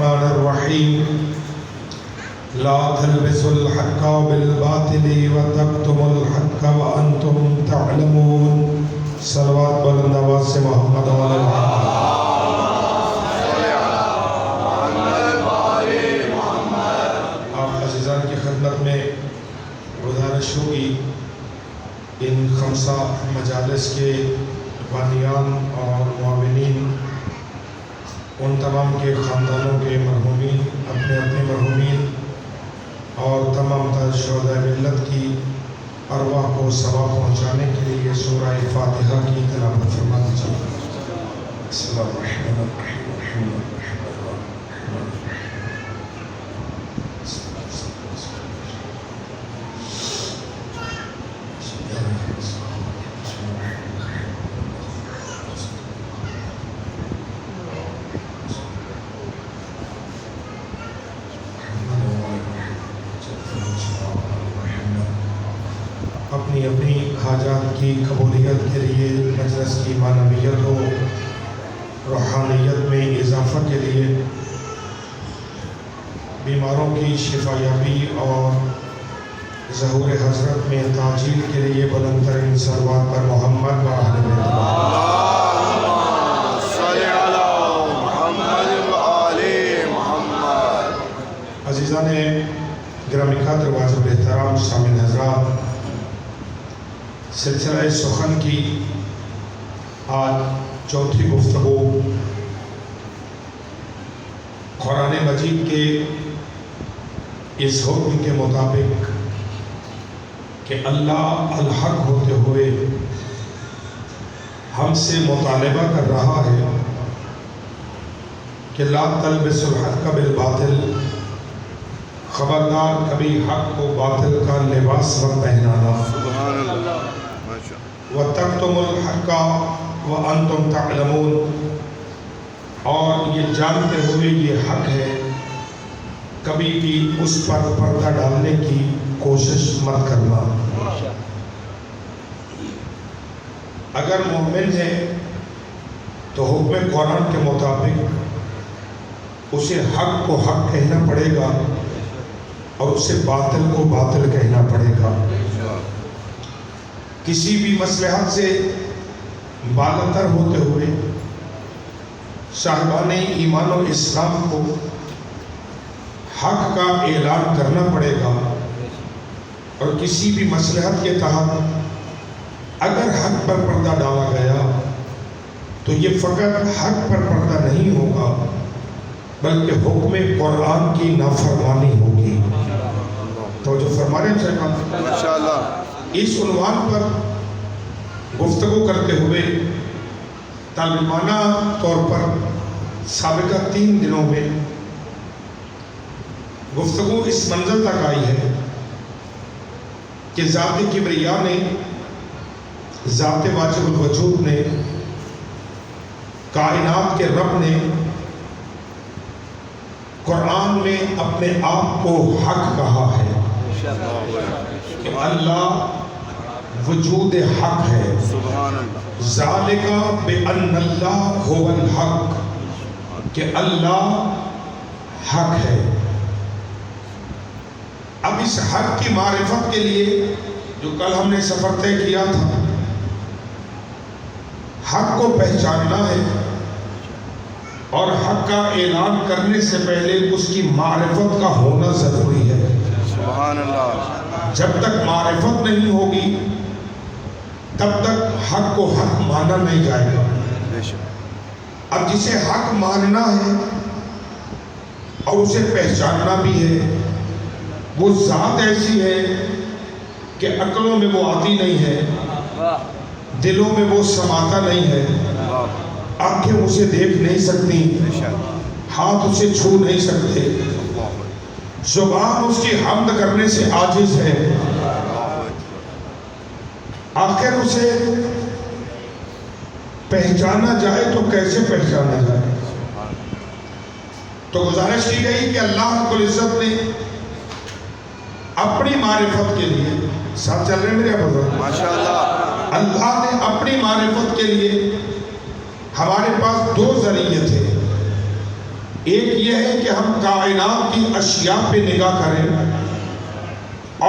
الرحمن الرحیم لا تلبسوا الحق بالباطل وتكتموا الحق وانتم تعلمون. صلوات بلند آواز سے محمد علیہ محمد. آپ عزیزان کی خدمت میں گزارش ہوگی ان خمسہ مجالس کے بانیان اور معاونین، ان تمام کے خاندانوں کے مرحومین، اپنے اپنے مرحومین اور تمام تر شہداء ملت کی ارواح کو ثواب پہنچانے کے لیے سورہ فاتحہ کی تلاوت فرما دیجیے. بسم اللہ الرحمن الرحیم. اپنی اپنی حاجات کی قبولیت کے لیے، مجلس کی معنویت و روحانیت میں اضافہ کے لیے، بیماروں کی شفا یابی اور ظہور حضرت میں تاجیل کے لیے بلند ترین صلوات پر محمد و اہل بیت. اللہم صلی علی محمد و آل محمد. عزیزان گرامی قدر واجب احترام سامعین حضرات، سلسلہ سخن کی آج چوتھی گفتگو قرآن مجید کے اس حکم کے مطابق کہ اللہ الحق ہوتے ہوئے ہم سے مطالبہ کر رہا ہے کہ لا تلبسوا الحق بالباطل، خبردار کبھی حق کو باطل کا لباس مت پہنانا. سبحان اللہ. وَتَكْتُمُوا الْحَقَّ وَأَنْتُمْ تَعْلَمُونَ، اور یہ جانتے ہوئے یہ حق ہے کبھی بھی اس پر پردہ ڈالنے کی کوشش مت کرنا. اگر مومن ہے تو حکم قرآن کے مطابق اسے حق کو حق کہنا پڑے گا اور اسے باطل کو باطل کہنا پڑے گا. کسی بھی مصلحت سے بالاتر ہوتے ہوئے صاحبان ایمان و اسلام کو حق کا اعلان کرنا پڑے گا، اور کسی بھی مصلحت کے تحت اگر حق پر پردہ ڈالا گیا تو یہ فقط حق پر پردہ نہیں ہوگا بلکہ حکم قرآن کی نافرمانی ہوگی. تو جو فرما رہے ہیں ماشاءاللہ، اس عنوان پر گفتگو کرتے ہوئے طالبانہ طور پر سابقہ 3 دنوں میں گفتگو اس منزل تک آئی ہے کہ ذات کبریا نے، ذات واجب الوجود نے، کائنات کے رب نے قرآن میں اپنے آپ کو حق کہا ہے کہ اللہ وجود حق ہے. سبحان اللہ. ذالک بأن اللہ هو الحق، کہ اللہ حق ہے. اب اس حق کی معرفت کے لیے جو کل ہم نے سفر طے کیا تھا، حق کو پہچاننا ہے اور حق کا اعلان کرنے سے پہلے اس کی معرفت کا ہونا ضروری ہے. سبحان اللہ. جب تک معرفت نہیں ہوگی تب تک حق کو حق مانا نہیں جائے گا. اب جسے حق ماننا ہے اور اسے پہچاننا بھی ہے، وہ ذات ایسی ہے کہ عقلوں میں وہ آتی نہیں ہے، دلوں میں وہ سماتا نہیں ہے، آنکھیں اسے دیکھ نہیں سکتی، ہاتھ اسے چھو نہیں سکتے، زبان اس کی حمد کرنے سے عاجز ہے. آخر اسے پہچانا جائے تو کیسے پہچانا جائے؟ تو گزارش کی گئی کہ اللہ رب العزت نے اپنی معرفت کے لیے، ساتھ چل رہے میرے بزرگ ماشاءاللہ، اللہ نے اپنی معرفت کے لیے ہمارے پاس 2 ذریعے تھے. ایک یہ ہے کہ ہم کائنات کی اشیاء پہ نگاہ کریں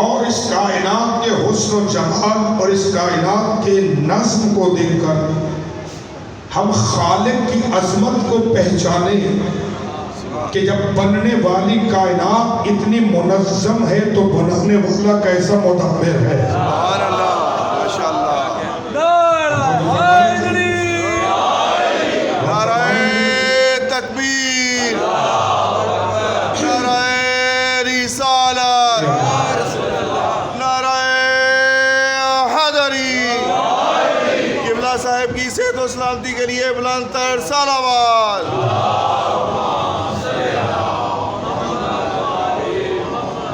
اور اس کائنات کے حسن و جمال اور اس کائنات کے نظم کو دیکھ کر ہم خالق کی عظمت کو پہچانیں کہ جب بننے والی کائنات اتنی منظم ہے تو بنانے والا کیسا مدبر ہے۔ سبحان اللہ، ماشاءاللہ۔ نعرہ تکبیر، نعرہ رسالت، نعرہ حیدری۔ قبلہ صاحب کی صحت و سلامتی کے لیے بلند تر صلوات۔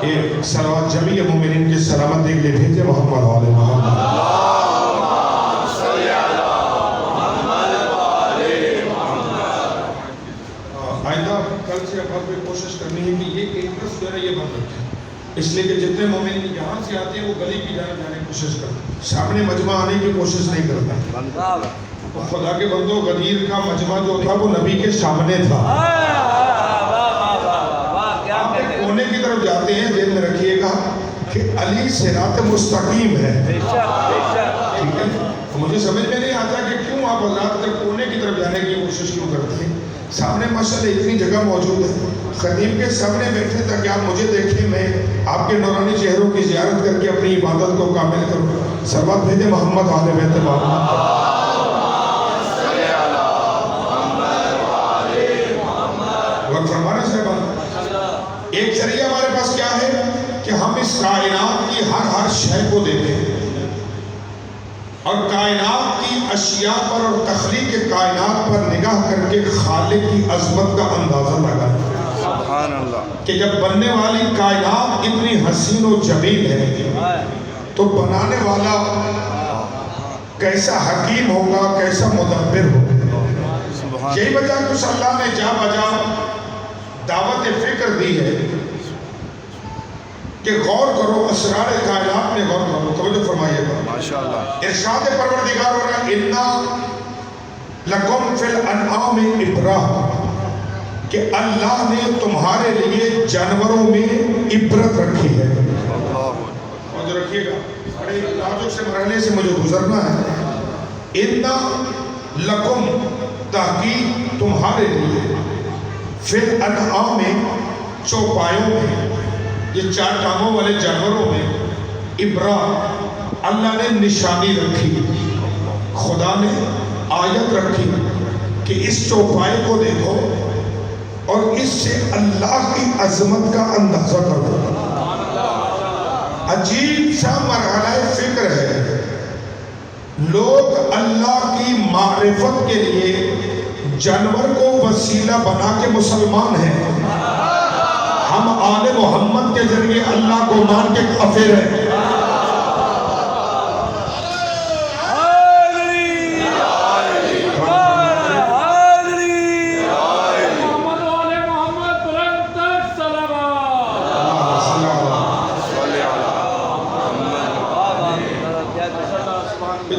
ایک صلوات جمیع مومنین کی سلامت دیکھ لے بھیجے محمد علیہ محمد۔ آئندہ کل سے اب آپ کو کوشش کرنی ہے کہ یہ انٹرسٹ جو ہے یہ بند رکھیں، اس لیے کہ جتنے مومنین یہاں سے آتے ہیں وہ گلی کی جانب جانے کی کوشش کرتے ہیں، سامنے مجمع آنے کی کوشش نہیں کرتا۔ خدا کے بندوں، غدیر کا مجمع جو تھا وہ نبی کے سامنے تھا۔ کونے کی طرف جاتے ہیں، ذہن میں رکھیے گا کہ علی صراط مستقیم ہے، ٹھیک ہے؟ مجھے سمجھ میں نہیں آتا کہ کیوں آپ حضرات جب کونے کی طرف جانے کی کوشش کیوں کرتے ہیں؟ سامنے ماشاءاللہ اتنی جگہ موجود ہے، خطیب کے سامنے بیٹھے تاکہ آپ مجھے دیکھیں، میں آپ کے نورانی چہروں کی زیارت کر کے اپنی عبادت کو کامل کروں۔ صلوات بھیجے محمد آل بیت محمد۔ وقت فرمانا صاحبان، ایک ذریعہ ہمارے پاس کیا ہے کہ ہم اس کائنات کی ہر شے کو دیکھیں اور کائنات کی اشیاء پر اور تخلیق کائنات پر نگاہ کر کے خالق کی عظمت کا اندازہ لگائیں۔ سبحان اللہ۔ کہ جب بننے والی کائنات اتنی حسین و جمیل ہے تو بنانے والا کیسا حکیم ہوگا، کیسا مدبر ہوگا۔ یہی وجہ کچھ اللہ نے جا بجا دعوت فکر دی ہے کہ غور کرو، اسرار کائنات میں غور کرو۔ توجہ فرمائیے گا، ماشاءاللہ۔ ارشاد پروردگار ہو رہا ہے اِنَّا لَكُمْ فِي الْأَنْعَامِ عِبْرَةٌ، کہ اللہ نے تمہارے لیے جانوروں میں عبرت رکھی ہے۔ توجہ رکھیے گا، بڑے نازک سے مرحلے سے مجھے گزرنا ہے۔ اِنَّا لَكُمْ، تحقیق تمہارے لیے، فِي الْأَنْعَامِ، چوپایوں میں، یہ چار ٹانگوں والے جانوروں میں، عبرت، اللہ نے نشانی رکھی، خدا نے آیت رکھی کہ اس چوپائے کو دیکھو اور اس سے اللہ کی عظمت کا اندازہ کرو۔ عجیب سا مرحلہ فکر ہے، لوگ اللہ کی معرفت کے لیے جانور کو وسیلہ بنا کے مسلمان ہیں، ہم آل محمد کے ذریعے اللہ کو مان کے کافر ہیں۔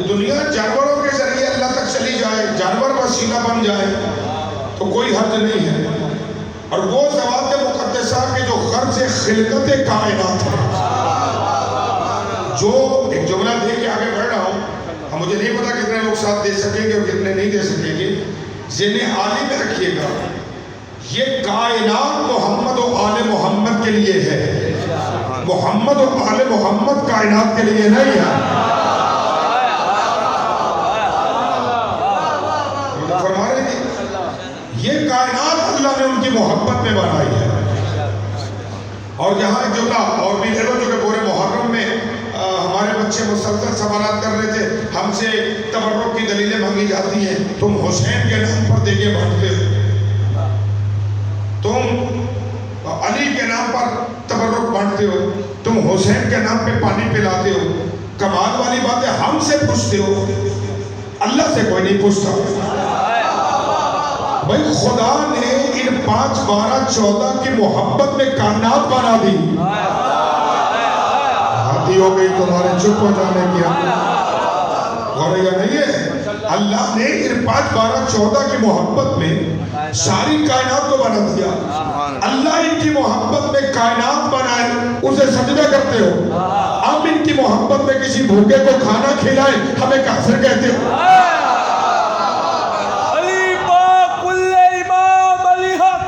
دنیا جانوروں کے ذریعے اللہ تک چلی جائے، جانور وسیلہ بن جائے تو کوئی حرج نہیں ہے، اور وہ ذوات مقدسہ کے جو غرض خلقت کائنات ہے، جو ایک جملہ دے کے آگے بڑھ رہا ہوں، ہم مجھے نہیں پتا کتنے لوگ ساتھ دے سکیں گے اور کتنے نہیں دے سکیں گے، ذہن عالی میں رکھیے گا، یہ کائنات محمد و آل محمد کے لیے ہے، محمد و آل محمد کائنات کے لیے نہیں ہے۔ یہ کائنات اللہ نے ان کی محبت میں بنائی ہے۔ اور یہاں ایک جملہ اور بھی لے لو، جو کہ پورے محرم میں ہمارے بچے مسلسل سوالات کر رہے تھے، ہم سے تبرک کی دلیلیں مانگی جاتی ہیں، تم حسین کے نام پر دیگیں بانٹتے ہو، تم علی کے نام پر تبرک بانٹتے ہو، تم حسین کے نام پہ پانی پلاتے ہو، کمال والی بات ہے ہم سے پوچھتے ہو، اللہ سے کوئی نہیں پوچھتا۔ بھائی خدا نے ان 5، 12، 14 کی محبت میں کائنات بنا دی، ہاتھی ہو گئی تمہارے چپ ہو جانے کی، غور یا نہیں ہے؟ اللہ نے ارپاج 12-14 کی محبت میں ساری کائنات کو بنا دیا. اللہ ان کی محبت میں کائنات بنائے, اسے سجدہ کرتے ہو. ہم ان کی محبت میں کسی بھوکے کو کھانا کھلائیں, ہمیں کافر کہتے ہو. علی پاک کل امام علی حق,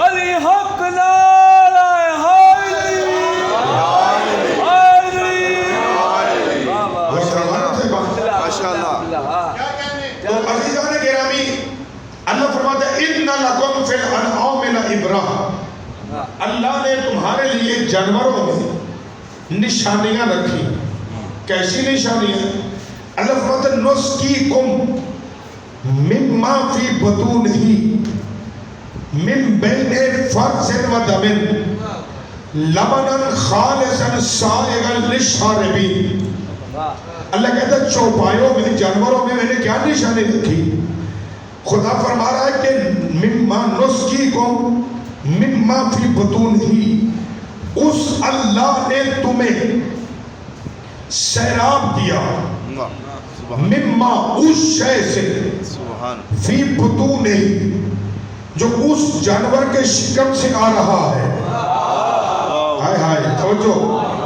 علی حق نعرہ حیدری حیدری. وہ سرمانہ سے بات. ماشاءاللہ. تو عزیزان گرامی, اللہ فرماتا ہے اِنَّ لَكُمْ فِي الْأَنْعَامِ لَعِبْرَةً. اللہ نے تمہارے لیے جانوروں میں نشانیاں رکھی. کیسی نشانیاں؟ اللہ فرماتا ہے نُسْقِيكُمْ مِمَّا فِي بُطُونِهِ مِن بَيْنِ فَرْثٍ وَدَمٍ لَبَنًا خَالِصًا سَائِغًا لِلشَّارِبِينَ. اللہ کہتا ہے چوپایوں میں, جانوروں میں نے کیا نشانی رکھی؟ خدا فرما رہا ہے کہ مما نسقیکم مما فی بطونہ, اس اللہ نے تمہیں سیراب دیا مما, اس شے سے, فی بطونہ, جو اس جانور کے شکم سے آ رہا ہے. ہائے ہائے توجہ,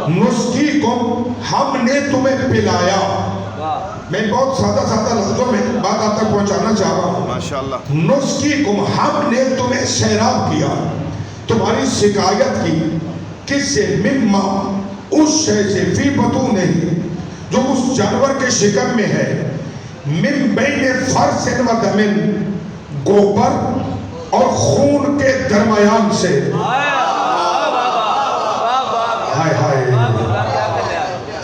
نسقیکم, ہم نے تمہیں پلایا. میں بہت سادہ لفظوں میں بات آپ تک پہنچانا چاہ رہا ہوں. ماشاءاللہ. نسقیکم, ہم نے تمہیں سیراب کیا, تمہاری شکایت کی. کس سے؟ مما, اس شے سے, فی بطونہ, جو اس جانور کے شکم میں ہے. من بین فرث و دم, گوبر اور خون کے درمیان سے. ہائے ہائے,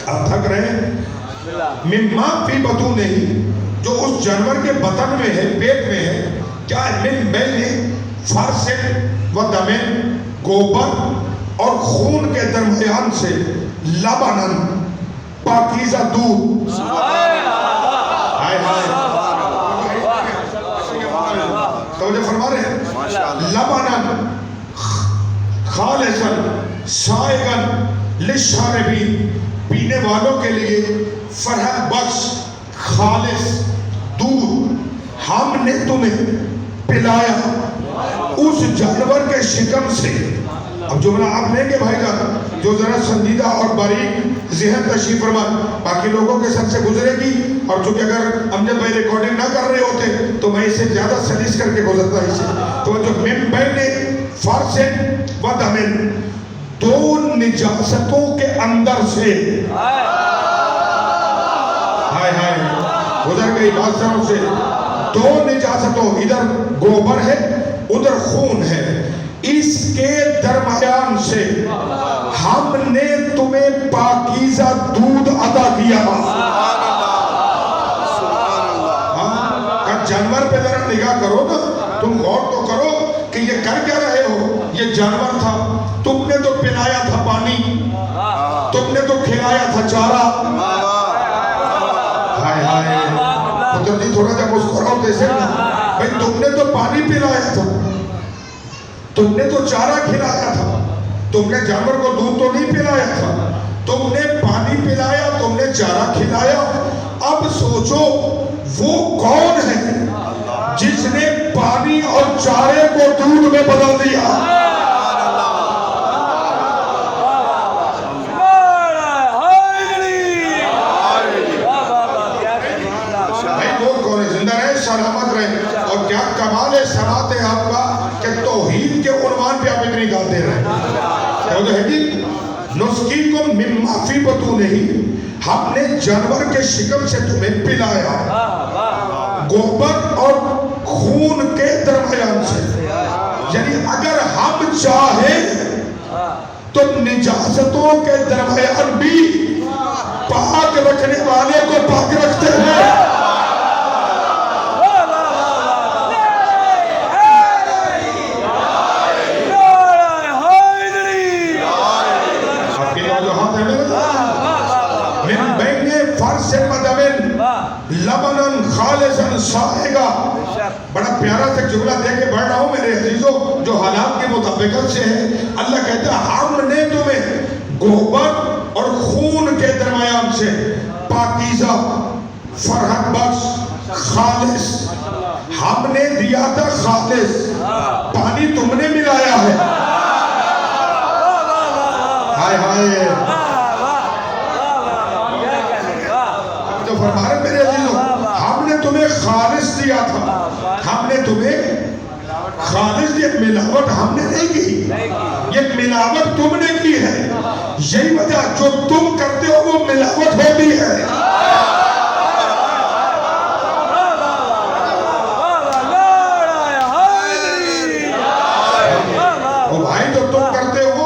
آپ تھک رہے ہیں. مما فی بطونہ, جو اس جانور کے بطن میں ہے, پیٹ میں ہے. کیا ہے؟ من بین فرث و دم, گوبر اور خون کے درمیان سے. لبنن, پاکیزہ دودھ. ہائے ہائے, توجہ فرما رہے ہیں. لبنن خالصاً سائغاً للشاربین, پینے والوں کے لیے فرحت بخش خالص دودھ ہم نے تمہیں پلایا اس جانور کے شکم سے. اب جملہ آپ لیں گے بھائی جان, جو ذرا سنجیدہ اور باریک ذہن تشریف فرما, باقی لوگوں کے سر سے گزرے گی. اور چونکہ اگر امجد بھائی ریکارڈنگ نہ کر رہے ہوتے تو میں اسے زیادہ سلیس کر کے گزرتا اسے. تو جو من بین فرث و دم, دو نجاستوں کے اندر سے. ہائے ہائے, گزر گئی بات سمجھ سے. دو نجاستوں, ادھر گوبر ہے, ادھر خون ہے, اس کے درمیان سے ہم نے تمہیں پاکیزہ دودھ عطا کیا. جانور پہ ذرا نگاہ کرو نا, تم غور تو کرو کہ یہ کر کیا رہے ہو. یہ جانور تھا, تم نے تو پلایا تھا پانی, تم نے تو کھلایا تھا چارہ. ہائے ہائے, پتر جی تھوڑا جا مسکراؤ جیسے نا بھائی, تم نے تو پانی پلایا تھا, تم نے تو چارہ کھلایا تھا, تم نے جانور کو دودھ تو نہیں پلایا تھا, تم نے پانی پلایا, تم نے چارہ کھلایا. اب سوچو وہ کون ہے جس نے پانی اور چارے کو دودھ میں بدل دیا. سلامت رہے. اور کیا کمال سماعت ہے آپ کا کہ توحید کے عنوان پہ آپ اتنی گال دے رہے ہیں. تو ہے جی, نسقیکم مما فی بطونہ, ہم نے جانور کے شکم سے تمہیں پلایا, گوبر اور خون کے درمیان سے. یعنی اگر ہم چاہیں تو نجاستوں کے درمیان بھی پاک رکھنے والے کو پاک رکھتے ہیں. لبنن خالصاً سائغا. بڑا پیارا سے جملہ دے کے بڑھ رہا ہوں میرے عزیزوں, جو حالات کے مطابقت سے ہے. اللہ کہتا ہے ہم نے تمہیں گوبر اور خون کے درمیان سے پاکیزہ, فرحت بخش خالص، ہم نے دیا تھا خالص، پانی تم نے ملایا ہے. ہائے ہائے، تو فرما رہے میرے عزیزوں، ہم نے تمہیں خالص دیا تھا، ہم نے تمہیں خالص، یہ ملاوٹ ہم نے نہیں کی، یہ ملاوٹ تم نے کی ہے. یہی وجہ جو تم کرتے ہو وہ ملاوٹ ہوتی ہے. بھائی جو تم کرتے ہو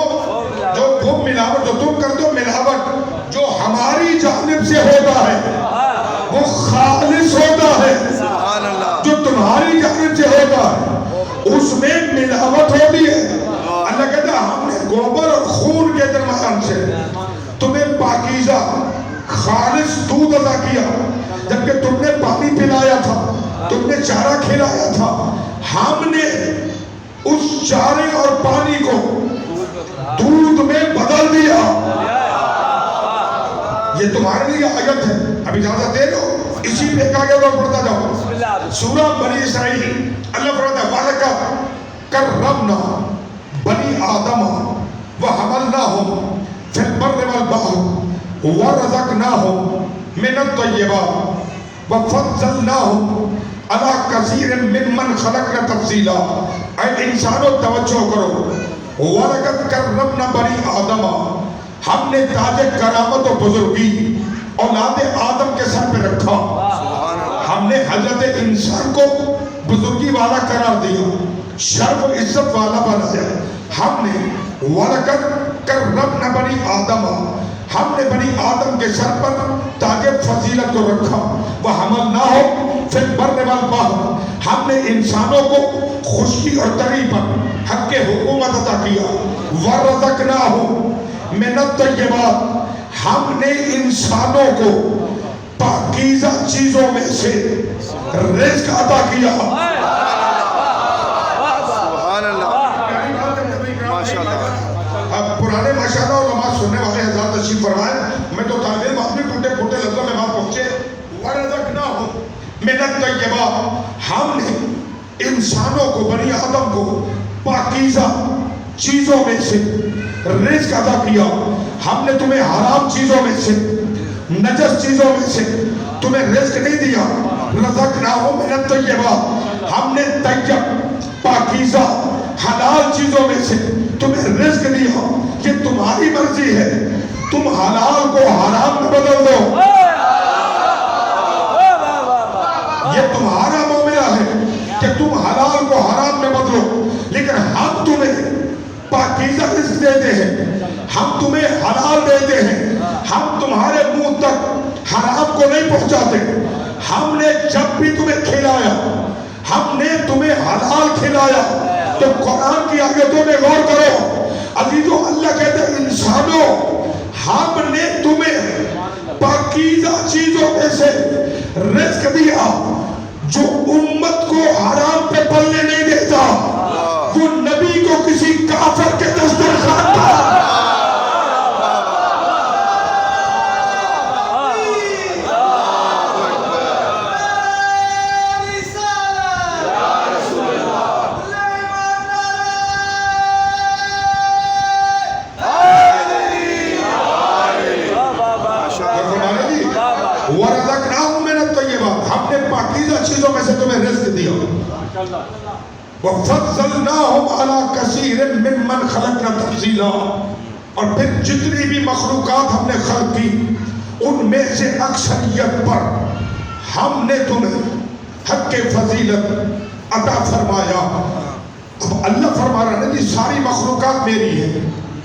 جو ملاوٹ، جو تم کرتے ہو ملاوٹ، جو ہماری جانب سے ہوتا ہے وہ خالص ہوتا ہے. جو تمہاری جانب سے ہوتا ہے اس میں ملاوٹ ہوتی ہے. اللہ کہتا ہے ہم نے گوبر اور خون کے درمیان سے تمہیں پاکیزہ خالص دودھ عطا کیا، جبکہ تم نے پانی پلایا تھا، تم نے چارہ کھلایا تھا. ہم نے اس چارے اور پانی کو دودھ میں بدل دیا. یہ تمہارے لیے آیت ہے. اب اجازت دے دو اسی پہ ایک آیت اور پڑھتا جاؤ. سورہ بنی اسرائیل، اللہ فرماتا ہے وَلَقَدْ كَرَّمْنَا بنی آدم وَحَمَلْنَاهُمْ فِي الْبَرِّ وَالْبَحْرِ وَرَزَقْنَاهُمْ مِنَ الطَّيِّبَاتِ وَفَضَّلْنَاهُمْ عَلَىٰ كَثِيرٍ مِّمَّنْ خَلَقْنَا تَفْضِيلًا. اے انسانوں توجہ کرو، وَلَقَدْ كَرَّمْنَا بنی آدم، ہم نے تاج کرامت و بزرگی اولاد آدم کے سر پہ رکھا. ہم نے حضرت انسان کو بزرگی والا قرار دیا، شرف و عزت والا بنایا. ہم نے وَلَقَدْ كَرَّمْنَا بنی آدم، ہم نے بنی آدم کے سر پر تاج فضیلت کو رکھا. وَحَمَلْنَاهُمْ فِي الْبَرِّ وَالْبَحْرِ، ہم نے انسانوں کو خشکی اور تری پر حق حکومت عطا کیا. وَرَزَقْنَاهُمْ مِنَ الطَّيِّبَاتِ، ہم نے انسانوں کو پاکیزہ چیزوں میں سے رزق عطا کیا. اب پرانے ماشاءاللہ علماء سننے والے حضرات تشریف فرمائیں. میں تو تعلیم آدمی ٹوٹے پھوٹے لفظوں میں بات پہنچے. وَرَزَقْنَاهُمْ مِنَ الطَّيِّبَاتِ، ہم نے انسانوں کو، بنی آدم کو پاکیزہ چیزوں میں سے رزق عطا کیا. ہم نے تمہیں حرام چیزوں میں سے، نجس چیزوں میں سے تمہیں رزق نہیں دیا. رزقناہم من الطیبات، ہم نے طیب پاکیزہ حلال چیزوں میں سے تمہیں رزق دیا. یہ تمہاری مرضی ہے، تم حلال کو حرام میں بدل دو، یہ تمہارا معاملہ ہے کہ تم حلال کو حرام میں بدلو. لیکن ہم تمہیں پاکیزہ رزق دیتے ہیں، ہم تمہیں حلال دیتے ہیں، ہم تمہارے منہ تک حرام کو نہیں پہنچاتے. ہم نے جب بھی تمہیں کھلایا، ہم نے تمہیں حلال کھلایا. تو قرآن کی آیتوں میں غور کرو عزیزو، اللہ کہتے ہیں انسانوں، ہم نے تمہیں پاکیزہ چیزوں میں سے رزق دیا. جو امت کو حرام پہ پلنے نہیں دیتا وہ نبی کو کسی کافر کے دسترخوان تھا. ہم نے پاکیزہ چیزوں میں سے تمہیں رزق دیا. وَفَضَّلْنَاهُمْ عَلَىٰ كَثِيرٍ مِّمَّنْ خَلَقْنَا تَفْضِيلًا، اور پھر جتنی بھی مخلوقات ہم نے خلق کی ان میں سے اکثریت پر ہم نے تمہیں حق فضیلت عطا فرمایا. اب اللہ فرما رہا ہے ساری مخلوقات میری ہے.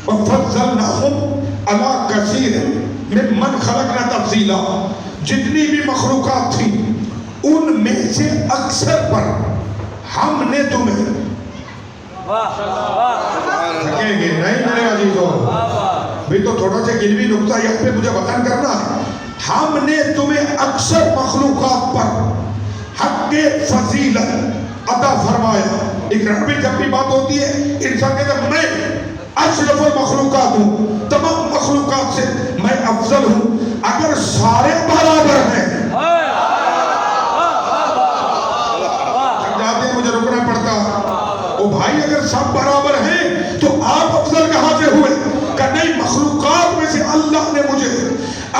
وَفَضَّلْنَاهُمْ عَلَىٰ كَثِيرٍ مِّمَّنْ خَلَقْنَا تَفْضِيلًا، جتنی بھی مخلوقات تھی ان میں سے اکثر پر ہم نے تمہیں سکیں گے نہیں میرے عزیزو، بھی تو تھوڑا سا علمی نقطہ یہاں پہ مجھے بیان کرنا ہے. ہم نے تمہیں اکثر مخلوقات پر حق فضیلت عطا فرمایا. اقرار بھی جب بھی بات ہوتی ہے انسان کہتا ہے میں اشرف المخلوقات ہوں، تمام مخلوقات سے میں افضل ہوں. اگر سارے برابر ہیں اگر سب برابر ہیں تو آپ افضل کہاں سے ہوئے؟ کہ نہیں، مخلوقات میں سے اللہ نے مجھے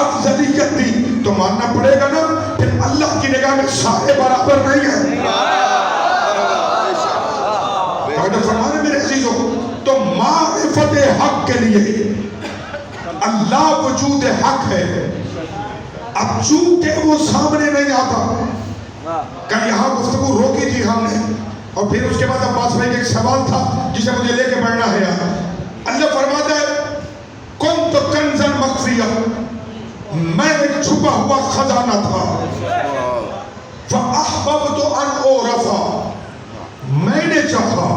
افضلیت دی تو ماننا پڑے گا نا، پھر اللہ کی نگاہ میں سارے برابر نہیں ہیں۔ اگر فرمانے میرے عزیزوں، تو معرفت حق کے لیے اللہ وجود حق ہے۔ اب چونکہ وہ سامنے نہیں آتا، کل یہاں گفتگو روکی تھی ہم نے، اور پھر اس کے بعد عباس بھائی کا ایک سوال تھا جسے مجھے لے کے بڑھنا ہے یہاں۔ اللہ فرماتا ہے کن تو کنزن مخفیہ، میں ایک چھپا ہوا خزانہ تھا، فَأَحْبَبْتُ أَنْ أُعْرَفَ، میں نے چاہا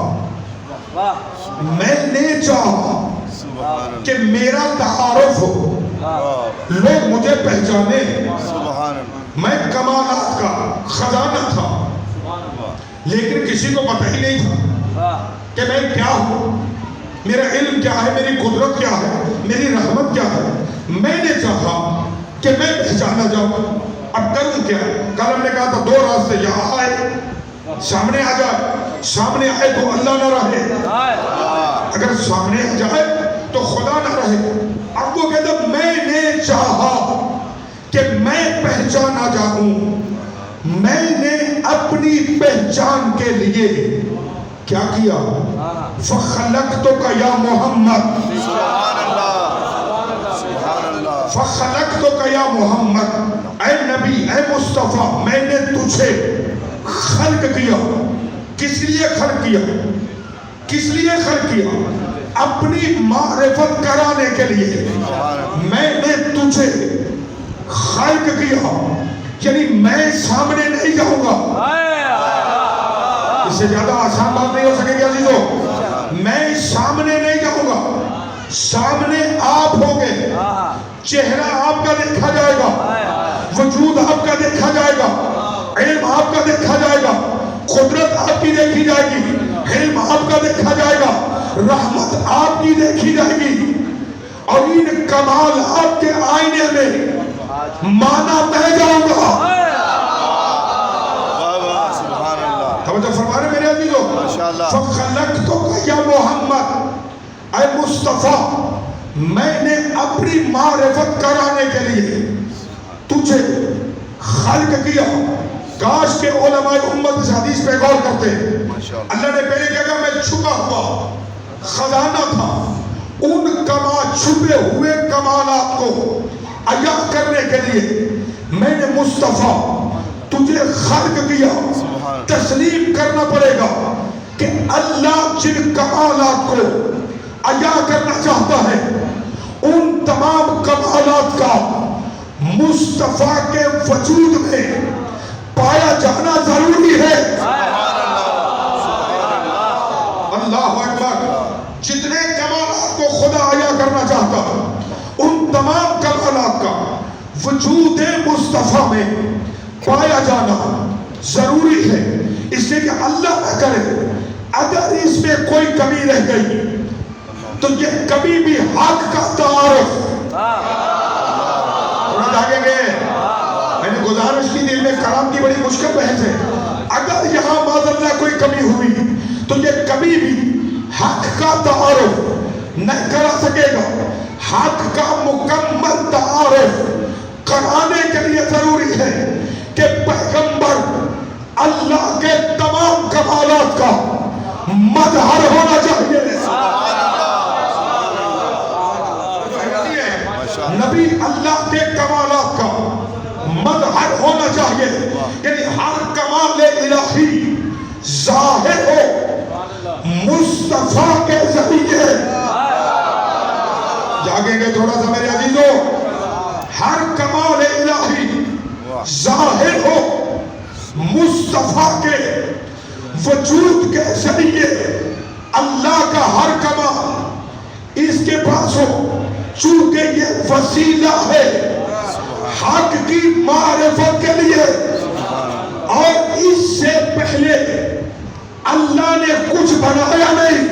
کہ میرا تعارف ہو، لوگ مجھے پہچانے۔ میں کمالات کا خزانہ تھا، لیکن کسی کو پتہ ہی نہیں تھا کہ میں کیا ہوں، میرا علم کیا ہے، میری قدرت کیا ہے، میری رحمت کیا ہے۔ میں نے چاہا کہ میں پہچانا جاؤں، اب کروں کیا؟ کل ہم نے کہا تھا دو راستے، یہاں آئے سامنے آ جائے، سامنے آئے تو اللہ نہ رہے، اگر سامنے آ جائے تو خدا نہ رہے۔ اب وہ کہتا میں نے چاہا کہ میں پہچانا جاؤں، میں نے اپنی پہچان کے لیے کیا کیا؟ فَخَلَقْتُكَ يَا مُحَمَّد، فَخَلَقْتُكَ يَا مُحَمَّد، اے نبی، اے مصطفیٰ، میں نے تجھے خلق کیا۔ کس لیے خلق کیا؟ کس لیے خلق کیا؟ اپنی معرفت کرانے کے لیے میں نے تجھے خلق کیا، یعنی میں سامنے نہیں جاؤں گا۔ اس سے زیادہ آسان بات نہیں ہو سکے گی عزیزو، میں سامنے نہیں جاؤں گا، سامنے آپ ہوں گے، چہرہ آپ کا دیکھا جائے گا، وجود آپ کا دیکھا جائے گا، علم آپ کا دیکھا جائے گا، قدرت آپ کی دیکھی جائے گی، علم آپ کا دیکھا جائے گا، رحمت آپ کی دیکھی جائے گی، اور ان کمالات کے آئینے میں مانا میں جاؤں گا۔ توجہ فرما رہے میرے عزیزو، فَخَلَقْتُكَ يَا مُحَمَّد، اے مصطفیٰ، میں نے اپنی معرفت کرانے کے لیے تجھے خلق کیا۔ کاش کے علماء امت اس حدیث پہ غور کرتے۔ اللہ نے پہلے کیا کہا میں چھپا ہوا خزانہ تھا، ان چھپے ہوئے کمالات کو عیاں کرنے کے لیے میں نے مصطفیٰ تجھے خلق کیا۔ تسلیم کرنا پڑے گا کہ اللہ جن کمالات کو عیاں کرنا چاہتا ہے، ان تمام کمالات کا مصطفیٰ کے وجود میں پایا جانا ضروری ہے۔ اللہ اکبر، جتنے کمالات کو خدا عیاں کرنا چاہتا ہے، ان تمام کمالات کا وجود مصطفیٰ میں پایا جانا ضروری ہے، اس لیے کہ اللہ نہ کرے اگر اس میں کوئی کمی رہ گئی تو یہ کبھی بھی حق کا تعارف آگے گئے۔ میں نے گزارش کی، دل میں کلام کی بڑی مشکل بحث ہے، اگر یہاں معاذ اللہ کوئی کمی ہوئی تو یہ کبھی بھی حق کا تعارف نہیں کرا سکے گا۔ حق کا مکمل تعارف کرانے کے لیے ضروری ہے کہ پیغمبر اللہ کے تمام کمالات کا مظہر ہونا چاہیے۔ نبی اللہ کے کمالات کا مظہر ہونا چاہیے، یعنی ہر کمال الہی ظاہر ہو مصطفیٰ کے ذریعے۔ جاگیں گے تھوڑا سا میرے عزیزو، ہر کمال الہی ظاہر ہو مصطفیٰ کے وجود کے ذریعے۔ اللہ کا ہر کمال اس کے پاس ہو، چونکہ یہ وسیلہ ہے حق کی معرفت کے لیے، اور اس سے پہلے اللہ نے کچھ بنایا نہیں،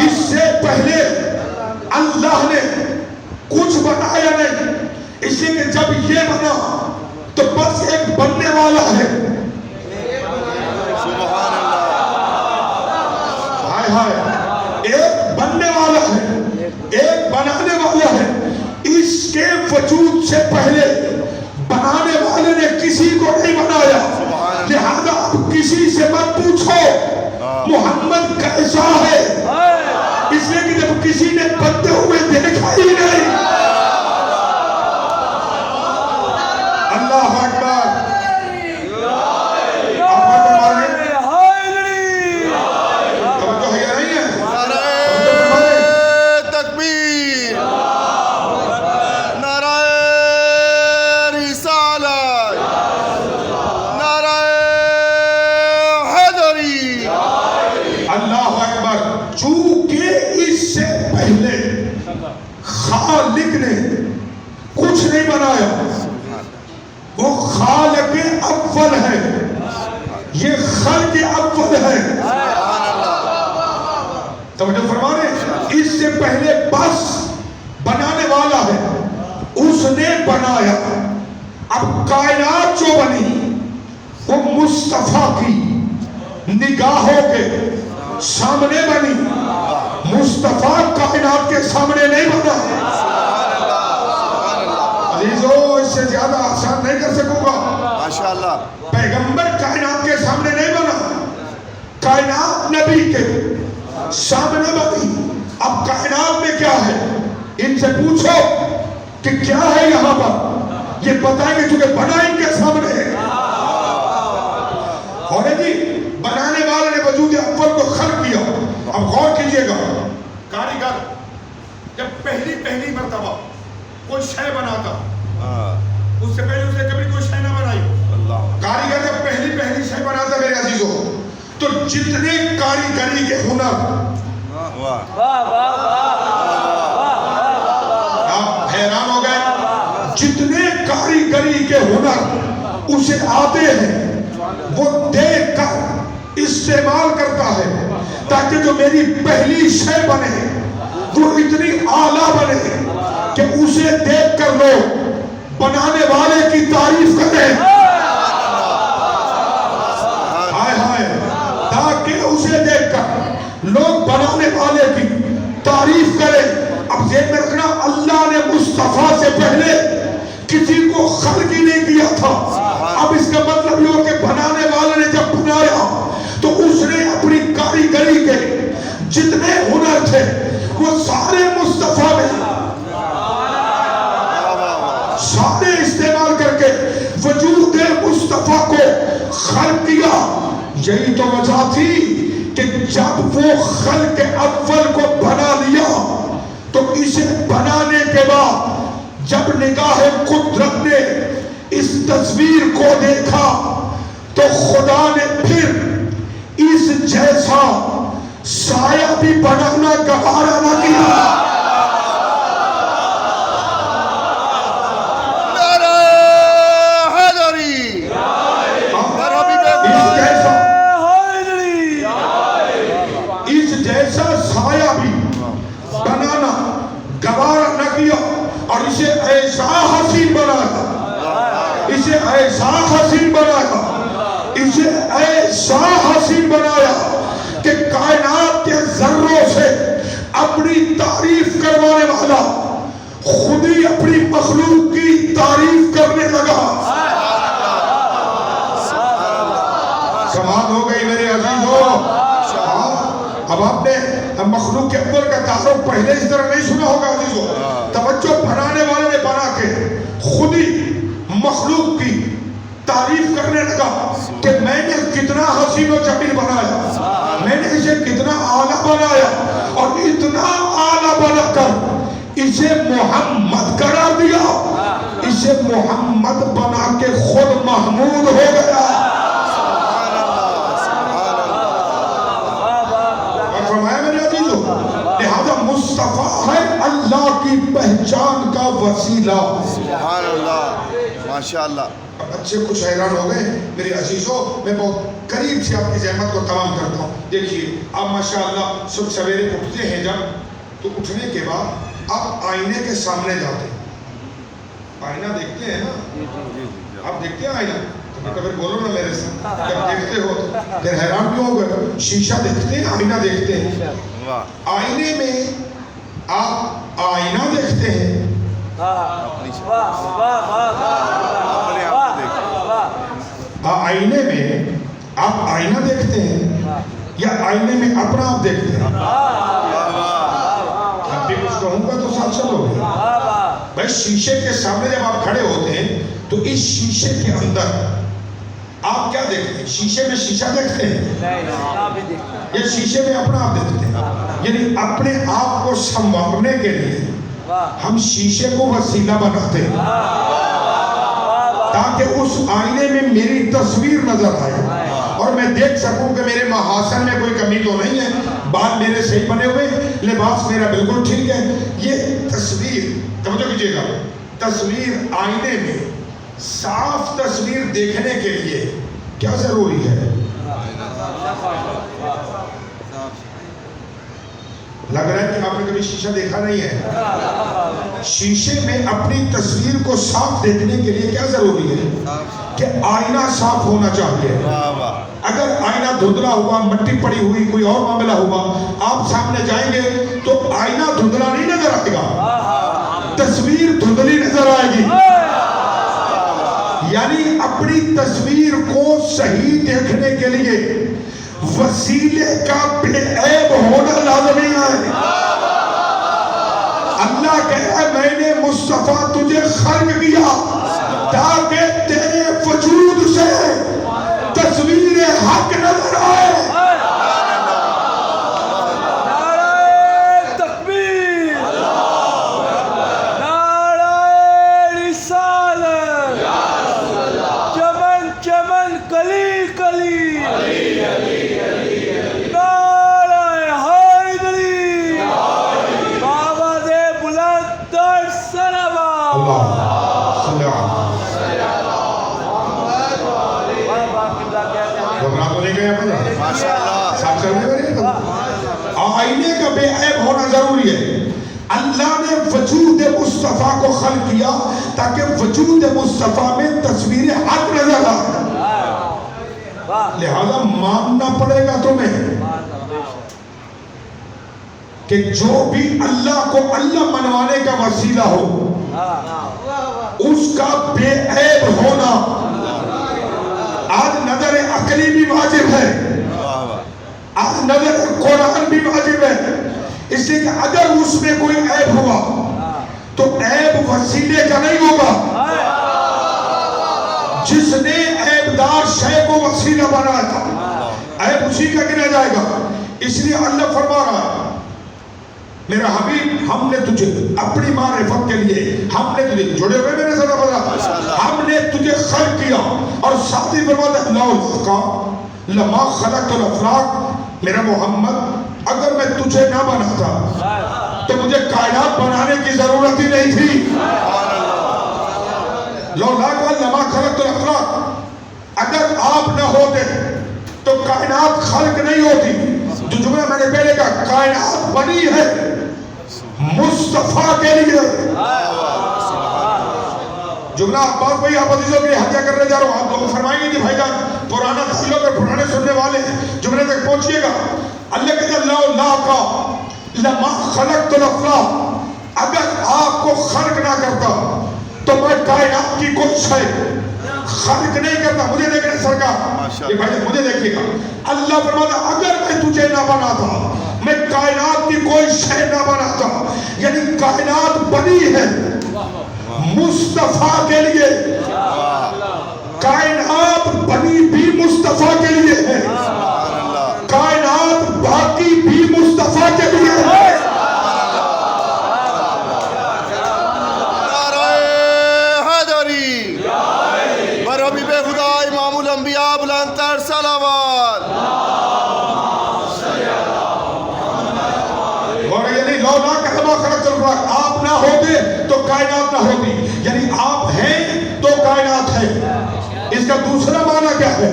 اس سے پہلے اللہ نے کچھ بنایا نہیں، اس لیے کہ جب یہ بنا تو بس ایک بننے والا ہے، ہائے ہائے، ایک بننے والا ہے، ایک بنانے والا ہے. اس کے وجود سے پہلے بنانے والے نے کسی کو نہیں بنایا. لہذا اب کسی سے مت پوچھو محمد کیسا ہے، اس لیے کہ جب کسی نے بنتے ہوئے دیکھا ہی نہیں. اللہ اکبر. توجہ ہے یا نہیں ہے؟ نعرہ تکبیر، نعرہ رسالت، نعرہ حیدری. اللہ اکبر. چونکہ اس سے پہلے خالق نے کچھ نہیں بنایا، وہ خالق اول ہے، یہ خلق اول ہے. توجہ فرما رہے ہیں؟ اس سے پہلے بس بنانے والا ہے، اس نے بنایا. اب کائنات جو بنی وہ مصطفیٰ کی نگاہوں کے سامنے بنی. مصطفیٰ کائنات کے سامنے نہیں بنا. عزیزو اس سے زیادہ آسان نہیں کر سکوں گا. ماشاءاللہ. پیغمبر کائنات کے سامنے نہیں بنا، کائنات نبی کے سامنے بنی. اب کائنات میں کیا ہے ان سے پوچھو کہ کیا ہے یہاں پر، یہ بتائیں گے چونکہ بنا ان کے سامنے ہے. اور جی بنانے والے نے وجود اول کو خلق کیا. اب غور کیجئے گا، کاریگر جب پہلی مرتبہ کوئی شے بناتا، اس سے پہلے اسے کبھی کوئی شے نہ بنائی. کاریگر جب پہلی شے بناتا میرے عزیزوں، تو جتنے کاریگری کے ہنر، آپ حیران ہو گئے، جتنے کاریگری کے ہنر اسے آتے ہیں وہ دیکھ کر استعمال کرتا ہے تاکہ جو میری پہلی شے بنے وہ اتنی اعلیٰ بنے کہ اسے دیکھ کر لوگ بنانے والے کی تعریف کریں. ہائے ہائے، تاکہ اسے دیکھ کر لوگ بنانے والے کی تعریف کریں. اب ذہن میں رکھنا، اللہ نے مصطفیٰ سے پہلے کسی کو خلق ہی نہیں کیا تھا. اب اس کا مطلب یہ ہو کہ بنانے والے نے جب بنایا تو اس نے اپنی کاریگری کے جتنے ہنر تھے وہ سارے مصطفیٰ نے سارے استعمال کر کے وجود مصطفیٰ کو خلق کیا. یہی تو وجہ تھی کہ جب وہ خلق اول کو بنا لیا تو اسے بنانے کے بعد جب نگاہ قدرت نے اس تصویر کو دیکھا تو خدا نے پھر اس جیسا سایہ بھی بنانا گوارا نہ کیا. اس جیسا سایہ بھی بنانا گوارا نہ کیا اور اسے ایسا حسین بنایا، اسے ایسا حسین بنایا، اسے ایسا حسین بنایا کہ کائنات کے ذروں سے اپنی تعریف کروانے والا خود ہی اپنی مخلوق کی تعریف کرنے لگا. کمال ہو گئی میرے عزیزو. اب آپ نے مخلوق کے اول کا تعارف پہلے اس طرح نہیں سنا ہوگا عزیزو. توجہ، بنانے والے نے بنا کے خود ہی مخلوق کی تعریف کرنے لگا کہ میں نے کتنا حسین و جمیل بنایا، میں نے اسے کتنا اعلیٰ بنایا اور اتنا اعلیٰ بنا کر اسے محمد قرار دیا. اسے محمد بنا کے خود محمود ہو گیا. لہذا مصطفیٰ ہے اللہ کی پہچان کا وسیلہ. سبحان اللہ، ماشاءاللہ. اچھے کچھ حیران ہو گئے میرے عزیزوں. میں بہت قریب سے آپ کی زحمت کو تمام کرتا ہوں. دیکھیے آپ ماشاءاللہ صبح سویرے اٹھتے ہیں جب، تو اٹھنے کے بعد آپ آئینے کے سامنے جاتے ہیں، آئینہ دیکھتے ہیں نا، آپ دیکھتے ہیں آئینہ. کبھی بولو نا میرے ساتھ جب دیکھتے ہو تو پھر حیران کیوں ہو گئے؟ شیشہ دیکھتے ہیں، آئینہ دیکھتے ہیں، واہ آئینے میں آپ آئینہ دیکھتے ہیں، آئینے میں آپ آئینہ دیکھتے ہیں یا آئینے میں اپنا آپ دیکھتے ہیں؟ اب بھی کچھ کہوں گا تو ساتھ چلو گے. بھائی شیشے کے سامنے جب آپ کھڑے ہوتے ہیں تو اس شیشے کے اندر آپ کیا دیکھتے ہیں؟ شیشے میں شیشہ دیکھتے ہیں یا شیشے میں اپنا آپ دیکھتے ہیں؟ یعنی اپنے آپ کو سنوارنے کے لیے ہم شیشے کو وسیلہ بناتے ہیں تاکہ اس آئینے میں میری تصویر نظر آئے اور میں دیکھ سکوں کہ میرے محاسن میں کوئی کمی تو نہیں ہے، بال میرے صحیح بنے ہوئے، لباس میرا بالکل ٹھیک ہے. یہ تصویر توجہ کیجیے گا، تصویر آئینے میں صاف تصویر دیکھنے کے لیے کیا ضروری ہے؟ لگ رہا ہے کہ آپ نے کبھی شیشہ دیکھا نہیں ہے. شیشے میں اپنی تصویر کو صاف دیکھنے کے لیے کیا ضروری ہے؟ کہ آئینہ صاف ہونا چاہیے. اگر آئینہ دھندلا ہوا، مٹی پڑی ہوئی، کوئی اور معاملہ ہوا، آپ سامنے جائیں گے تو آئینہ دھندلا نہیں نظر آئے گا، تصویر دھندلی نظر آئے گی. یعنی اپنی تصویر کو صحیح دیکھنے کے لیے وسیلے کا بے عیب ہونا لازمی ہے. اللہ کہے میں نے مصطفیٰ تجھے خلق کیا تاکہ تیرے وجود سے تصویر حق نظر آئے. آئینے کا بے عیب ہونا ضروری ہے. اللہ نے وجود مصطفیٰ کو خلق کیا تاکہ وجود مصطفیٰ میں تصویر حق نظر آئے. لہذا ماننا پڑے گا تمہیں کہ جو بھی اللہ کو اللہ منوانے کا وسیلہ ہو اس کا بے عیب ہونا آج نظر عقلی بھی واجب ہے، آج نظر قرآن بھی واجب ہے. اس لیے کہ اگر اس میں کوئی عیب ہوا تو عیب وسیلے کا نہیں ہوگا، جس نے عیب دار شے کو وسیلہ بنایا تھا عیب اسی کا گنا جائے گا. اس لیے اللہ فرما رہا ہے میرا حبیب ہم نے تجھے اپنی معرفت کے لیے ہم نے تجھے جڑے ہوئے میرے ساتھ بتا ہم نے تجھے خلق کیا اور ساتھ ہی فرماتا لولا لما خلقت الافلاق میرا محمد اگر میں تجھے نہ بناتا تو مجھے کائنات بنانے کی ضرورت ہی نہیں تھی. لولا لما خلقت الافلاق اگر آپ نہ ہوتے تو کائنات خلق نہیں ہوتی. جو جملہ میں نے پہلے کہا کائنات بنی ہے مصطفیٰ کے لیے. جملہ عباس بھائی آپ عزیزوں کے حجہ کرنے جا رہا ہوں، آپ لوگ فرمائیں گے کہ بھائی جان پرانا تعلق اور پرانے سننے والے ہیں، جملے تک پہنچیے گا. اللہ کہتا ہے لا کا لما خلقت الافلاق اگر آپ کو خلق نہ کرتا تو میں کائنات کی کوئی شے خلق نہیں کرتا. مجھے دیکھنے سرکار یہ بھائی مجھے دیکھیے گا اللہ فرماتا اگر میں تجھے نہ بناتا میں کائنات کی کوئی شے نہ بناتا. یعنی کائنات بنی ہے مصطفیٰ کے لیے، کائنات بنی بھی مصطفیٰ کے لیے ہے، کائنات باقی بھی مصطفیٰ کے لیے ہے. نعرہ حیدری بر حبیب خدا امام الانبیاء بلند تر صلوات. اور یعنی لولا کہ لما خلقت الافلاق آپ نہ ہوتے تو کائنات نہ ہوتی. یعنی آپ ہیں تو کائنات ہے. اس کا دوسرا معنی کیا ہے؟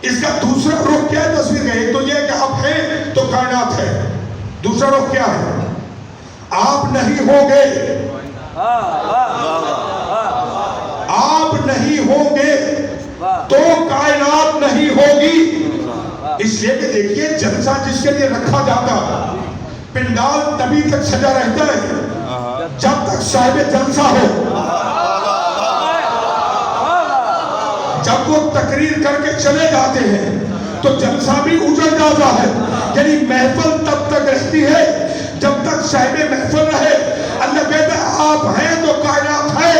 اس کا دوسرا رخ کیا ہے تصویر کا؟ ایک تو یہ ہے کہ آپ ہیں تو کائنات ہے، دوسرا رخ کیا ہے؟ آپ نہیں ہوں گے، آپ نہیں ہوں گے تو کائنات نہیں ہوگی. اس لیے کہ دیکھیے جلسہ جس کے لیے رکھا جاتا پنڈال تبھی تک سجا رہتا ہے جب تک صاحب جلسہ ہو. جب وہ تقریر کر کے چلے جاتے ہیں تو جلسہ بھی اجڑ جاتا ہے. یعنی محفل تب تک رہتی ہے جب تک صاحب محفل رہے. اللہ کہتا ہے آپ ہیں تو کائنات ہے,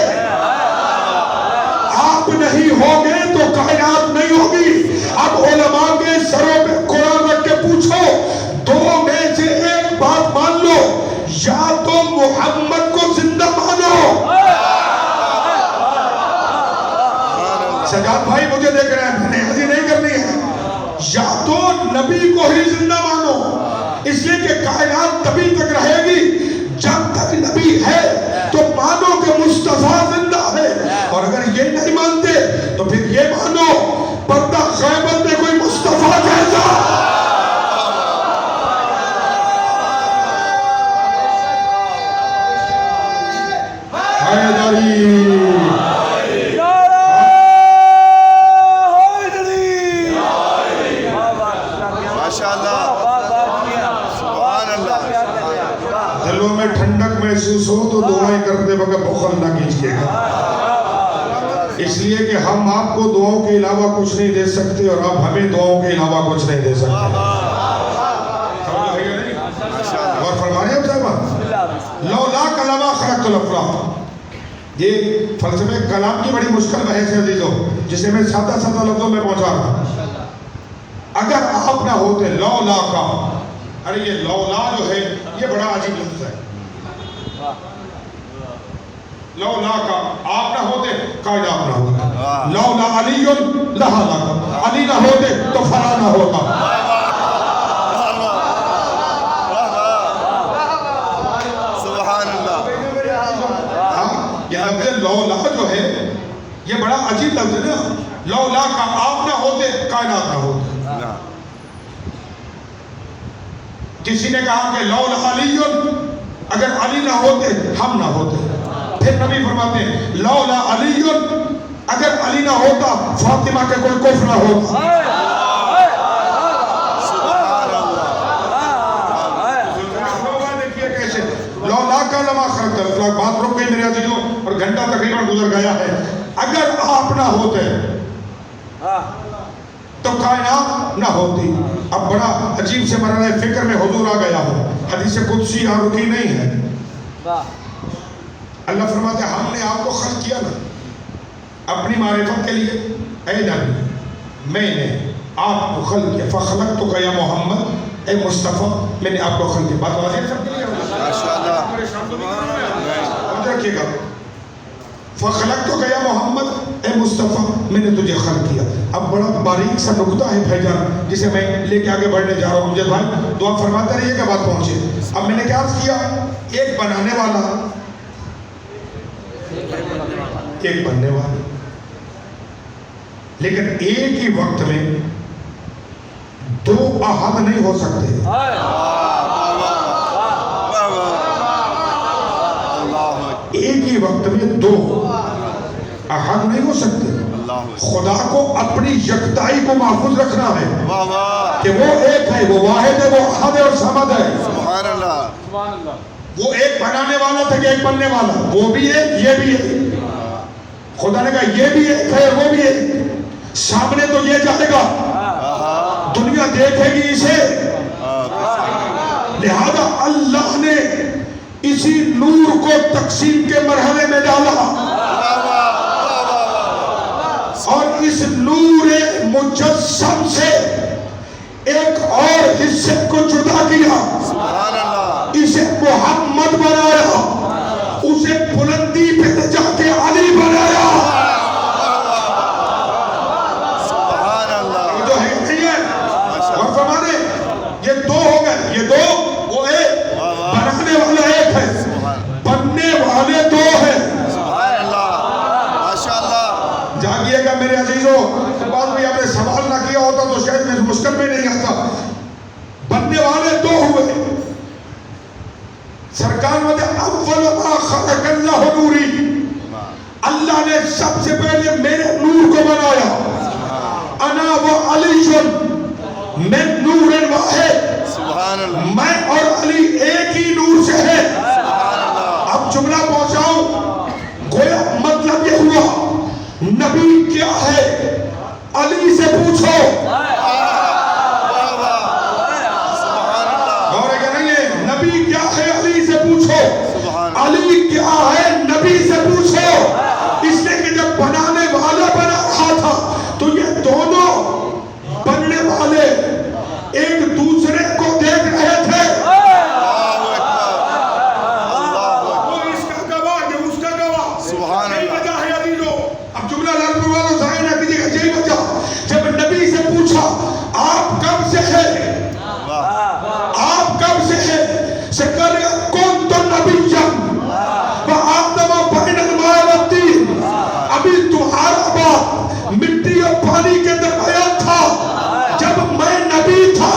آپ نہیں ہوگے تو کائنات نہیں ہوگی. اب علماء کے سروں پہ قرآن رکھ کے پوچھو, دو میں سے ایک بات مان لو, یا تو محمد کو زندہ مانو. سجاد بھائی مجھے دیکھ رہے ہیں, میں نے حاضری نہیں کرنی ہے. یا تو نبی کو ہی زندہ مانو, اس لیے کہ کائنات تبھی تک رہے گی جب تک نبی ہے. تو مانو کہ مصطفیٰ زندہ ہے, اور اگر یہ نہیں مانتے تو پھر یہ مانو پردہ خیبر میں کوئی مصطفیٰ جیسا. حیدری دلوں میں ٹھنڈک محسوس ہو تو دعائیں کرتے وقت بخل نہ کیجیے گا, اس لیے کہ ہم آپ کو دعاؤں کے علاوہ کچھ نہیں دے سکتے اور آپ ہمیں دعاؤں کے علاوہ کچھ نہیں دے سکتے. اور فرمانے اب صاحبہ لولا کلمہ خلقت الافلاق, یہ فلسفے کلام کی بڑی مشکل بحث ہے عزیزو, جسے میں سادہ سادہ لفظوں میں پہنچا رہا ہوں. اگر آپ نہ ہوتے لولا کا, ارے یہ لولا جو ہے یہ بڑا عجیب لفظ ہے. لولا کا آپ نہ ہوتے کائنات نہ ہوتا. لولا علی لہا لکا, علی نہ ہوتے تو فلاں نہ ہوتا. سبحان اللہ. یہ لفظ لولا جو ہے یہ بڑا عجیب لفظ ہے نا. لولا کا آپ نہ ہوتے کائنات نہ ہوتے. کسی نے کہا کہ لولا علی, اگر علی نہ ہوتے ہم نہ ہوتے. پھر نبی فرماتے ہیں لولا علی, اگر علی نہ ہوتا فاطمہ کے کوئی کفر نہ ہوتا. دیکھیے کیسے لولا کا لما خلقت الافلاق. بات رک گئی میرے عزیزوں اور گھنٹہ تقریباً گزر گیا ہے. اگر آپ نہ ہوتے تو کائنات نہ ہوتی. اب بڑا عجیب سے مرحلہ فکر میں حضور آ گیا ہو. حدیث قدسی یہاں رکی نہیں ہے. اللہ فرماتے ہیں ہم نے آپ کو خلق کیا نا اپنی معرفت کے لیے. اے نبی میں نے آپ کو خلق کیا, فخلقتک یا محمد, اے مصطفیٰ میں نے آپ کو خلق کیا. بات واضح سب کے لیے رکھیے گا. فخلقتک یا محمد, اے مصطفیٰ میں نے تجھے خلق کیا. اب بڑا باریک سا نکتہ ہے بھائی جان جسے میں لے کے آگے بڑھنے جا رہا ہوں. مجھے بھائی دعا فرماتے رہیے کہ بات پہنچے. اب میں نے کیا عرض کیا, ایک بنانے والا ایک بننے والا, لیکن ایک ہی وقت میں دو احد نہیں ہو سکتے. ایک ہی وقت میں دو احد نہیں ہو سکتے. خدا کو اپنی یکتائی کو محفوظ رکھنا ہے کہ وہ ایک ہے, وہ واحد ہے, وہ احد ہے اور صمد ہے. سبحان اللہ. وہ ایک بنانے والا تھا کہ ایک بننے والا, وہ بھی ایک یہ بھی ایک. خدا نے کہا یہ بھی ایک ہے اور وہ بھی ایک. سامنے تو یہ جائے گا, دنیا دیکھے گی اسے, لہذا اللہ نے اسی نور کو تقسیم کے مرحلے میں ڈالا اور اس نور مجسم سے ایک اور حصے کو جدا کیا, اسے محمد بنایا, اسے بلندی پہ لے جا کے علی بنایا. سبحان اللہ. یہ جو ہے نہیں ہے. اور فرمانے یہ دو ہو گئے, یہ دو وہ ایک, بنانے والا ایک ہے, بننے والے دو ہیں. سبحان اللہ. ماشاءاللہ. جاگیے گا میرے عزیزوں, بعد میں آپ نے سوال نہ کیا ہوتا تو شاید میں مشکل میں نہیں آتا. بننے والے دو ہوئے. سرکار میں اول ما خلق اللہ نوری, اللہ نے سب سے پہلے میرے نور کو بنایا. و علی من نور واحد، سبحان اللہ، میں اور علی ایک ہی نور سے ہے۔ سبحان اللہ، اب جملہ پہنچاؤ، گویا مطلب یہ ہوا نبی کیا ہے علی سے پوچھو۔ سبحان اللہ، اور اگر نہیں ہے نبی کیا ہے علی سے پوچھو، سبحان علی کیا ہے نبی سے پوچھو۔ اس لیے کہ جب بنانے والا بنا رہا تھا تو یہ دونوں بننے والے ایک دوسرے کو دیکھ رہے تھے۔ وہ اس کا گواہ یہ اس کا گواہ، سبحان یہی اللہ، وجہ ہے عزیزو۔ اب جملہ لالپور والوں ظاہر نہ کیجیے گا، یہی وجہ جب نبی سے پوچھا آپ کب سے ہیں، آپ کب سے ہیں، سے کہنے لگا کون تو نبی جن وآدم بین الماء والطین، ابھی تمہارا بات مٹی اور پانی کے درمیان تھا جب میں نبی تھا۔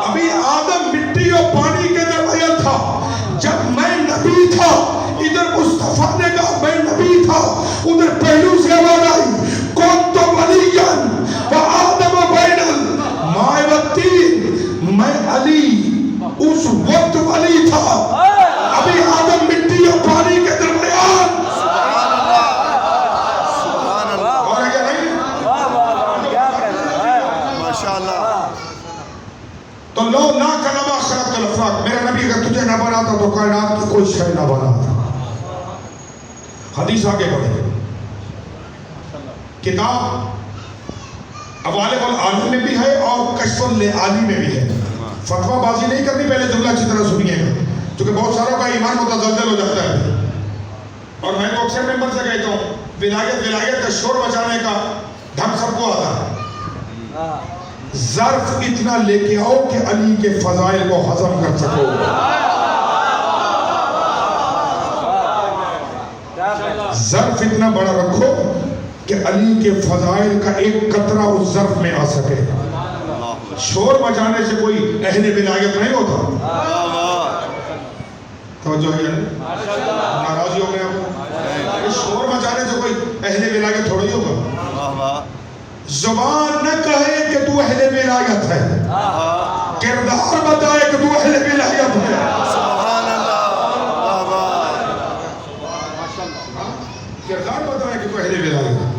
ابھی آدم مٹی اور پانی کے درمیان تھا جب میں نبی تھا۔ ادھر مصطفیٰ نے کہا میں نبی تھا، ادھر پہلو سے آواز آئی کون تو ولیًا وآدم بین الماء والطین، میں علی اس وقت ولی تھا ابھی آدم مٹی اور پانی کے درمیان۔ سبحان اللہ، سبحان اللہ، اور اگر نہیں ماشاء اللہ، تو لو لا کلمہ خلقت الافلاق، میرا نبی اگر تجھے نہ بناتا تو کائنات کی کوئی شے نہ بناتا۔ حدیث آگے بڑھے، کتاب اوالب العالم میں بھی ہے اور کشف العالی میں بھی ہے۔ فتویٰ بازی نہیں کرنی، پہلے جملہ اچھی طرح سنیے گا کیونکہ بہت ساروں کا ایمان متزلزل ہو جاتا ہے۔ اور میں تو اکثر ممبر سے کہتا ہوں ولایت کا شور بچانے کا ڈھنگ سب کو آتا ہے۔ ظرف اتنا لے کے آؤ کہ علی کے فضائل کو ہضم کر سکو۔ ظرف اتنا بڑا رکھو کہ علی کے فضائل کا ایک قطرہ اس ظرف میں آ سکے۔ شور مچانے سے کوئی اہل ولایت نہیں ہوتا۔ توجہ ہے ناراضی ہو گئے آپ؟ شور مچانے سے کوئی اہل ولایت تھوڑا ہی ہوگا۔ زبان نہ کہے کہ تو اہل ولایت ہے، کردار بتائے کہ تو اہل ولایت ہے۔ سبحان اللہ، واہ واہ، کردار بتائے کہ تو اہل ولایت ہے۔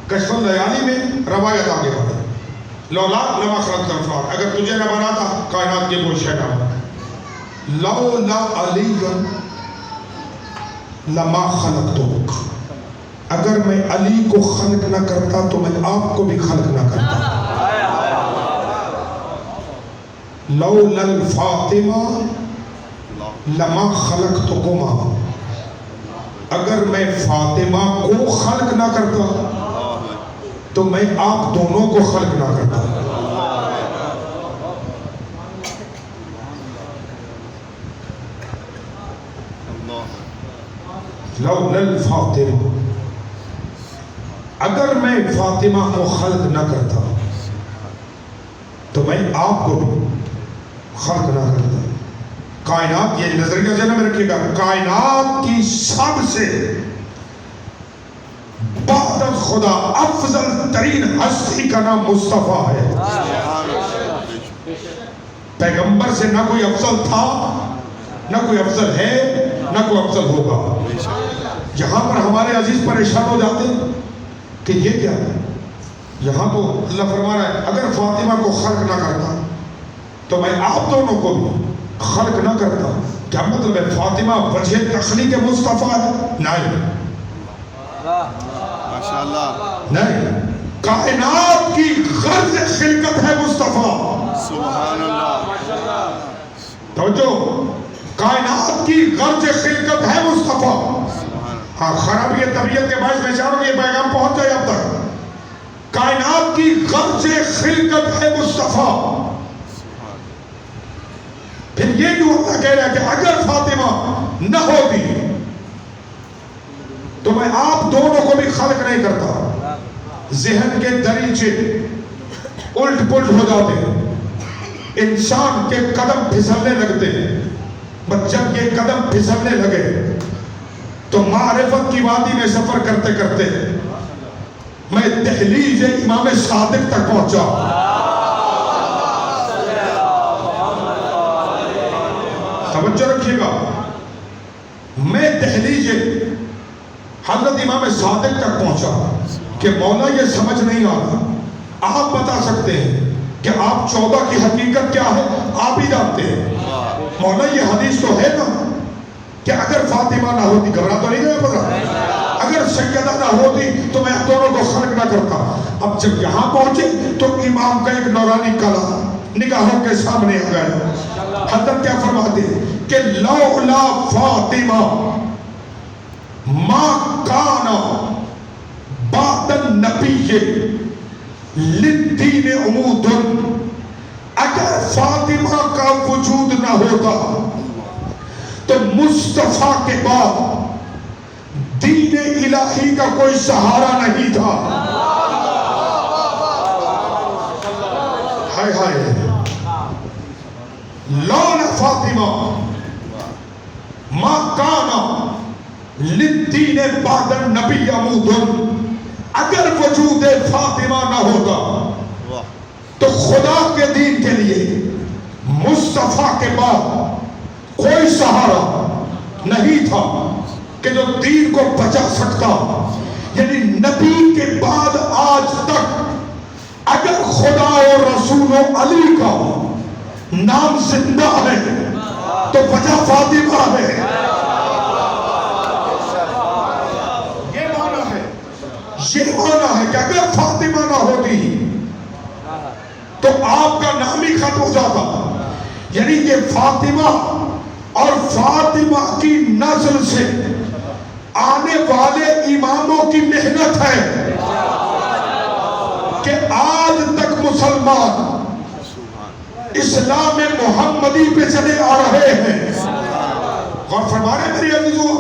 کشف اللیالی میں روایت آگے بڑھے، لولا لما خلقت الافلاق، اگر تجھے نہ بناتا کائنات کی کوئی شے نہ بنا۔ لولا علی لما خلقتک، اگر میں علی کو خلق نہ کرتا تو میں آپ کو بھی خلق نہ کرتا۔ لولا الفاطمہ لما خلقتکما، اگر میں فاطمہ کو خلق نہ کرتا تو میں آپ دونوں کو خلق نہ کرتا۔ لولا الفاطمہ، اگر میں فاطمہ کو خلق نہ کرتا تو میں آپ کو بھی خلق نہ کرتا۔ کائنات، یہ نظریہ ذہن میں رکھیے گا، کائنات کی سب سے بعد از خدا افضل ترین ہستی کا نام مصطفیٰ ہے۔ پیغمبر سے نہ کوئی افضل تھا، نہ کوئی افضل ہے، نہ کوئی افضل ہوگا۔ یہاں پر ہمارے عزیز پریشان ہو جاتے ہیں کہ یہ کیا ہے۔ یہاں تو اللہ فرما رہا ہے اگر فاطمہ کو خلق نہ کرتا تو میں آپ دونوں کو بھی خلق نہ کرتا۔ کیا مطلب ہے فاطمہ وجہ تخلیق مصطفیٰ ہے؟ نہیں، ماشاءاللہ، نہیں، کائنات کی غرض خلقت ہے مصطفیٰ۔ سبحان اللہ، توجہ، کائنات کی غرض خلقت ہے مصطفیٰ۔ ہاں، خرابی طبیعت کے باعث میں چاہ رہا ہوں یہ پیغام پہنچ جائے اب تک۔ کائنات کی غرض خلقت ہے مصطفیٰ۔ پھر یہ جو اللہ کہہ رہا ہے کہ اگر فاطمہ نہ ہوتی تو میں آپ دونوں کو بھی خلق نہیں کرتا۔ ذہن کے دریچے الٹ پلٹ ہو جاتے ہیں، انسان کے قدم پھسلنے لگتے ہیں۔ بس جب یہ قدم پھسلنے لگے تو معرفت کی وادی میں سفر کرتے کرتے میں دہلیز امام صادق تک پہنچا. توجہ رکھیے گا, میں دہلیز حضرت امام صادق تک پہنچا کہ مولا یہ سمجھ نہیں آتا, آپ بتا سکتے ہیں کہ آپ 14 کی حقیقت کیا ہے, آپ ہی جانتے ہیں. مولا یہ حدیث تو ہے نا کہ اگر فاطمہ نہ ہوتی, گھبرا تو نہیں گیا پتا, اگر سیدہ نہ ہوتی تو میں دونوں کو خلق نہ کرتا. اب جب یہاں پہنچے تو امام کا ایک نورانی کلا نگاہوں کے سامنے آ گیا. حضرت کیا فرماتے ہیں کہ لولا فاطمہ ما کان بعد النبی للدین عمود, اگر فاطمہ کا وجود نہ ہوتا تو مصطفیٰ کے بعد دین الہی کا کوئی سہارا نہیں تھا. ہائے ہائے, لولا فاطمہ ما کان للدین بعد النبی عمود, اگر وجود فاطمہ نہ ہوتا تو خدا کے دین کے لیے مصطفیٰ کے بعد کوئی سہارا نہیں تھا کہ جو دین کو بچا سکتا. یعنی نبی کے بعد آج تک اگر خدا اور رسول و علی کا نام زندہ ہے تو وجہ فاطمہ ہے. یہ معنی ہے کہ اگر فاطمہ نہ ہوتی تو آپ کا نام ہی ختم ہو جاتا. یعنی یہ فاطمہ اور فاطمہ کی نسل سے آنے والے اماموں کی محنت ہے کہ آج تک مسلمان اسلام محمدی پہ چلے آ رہے ہیں. اور فرمانے میری عزیزو,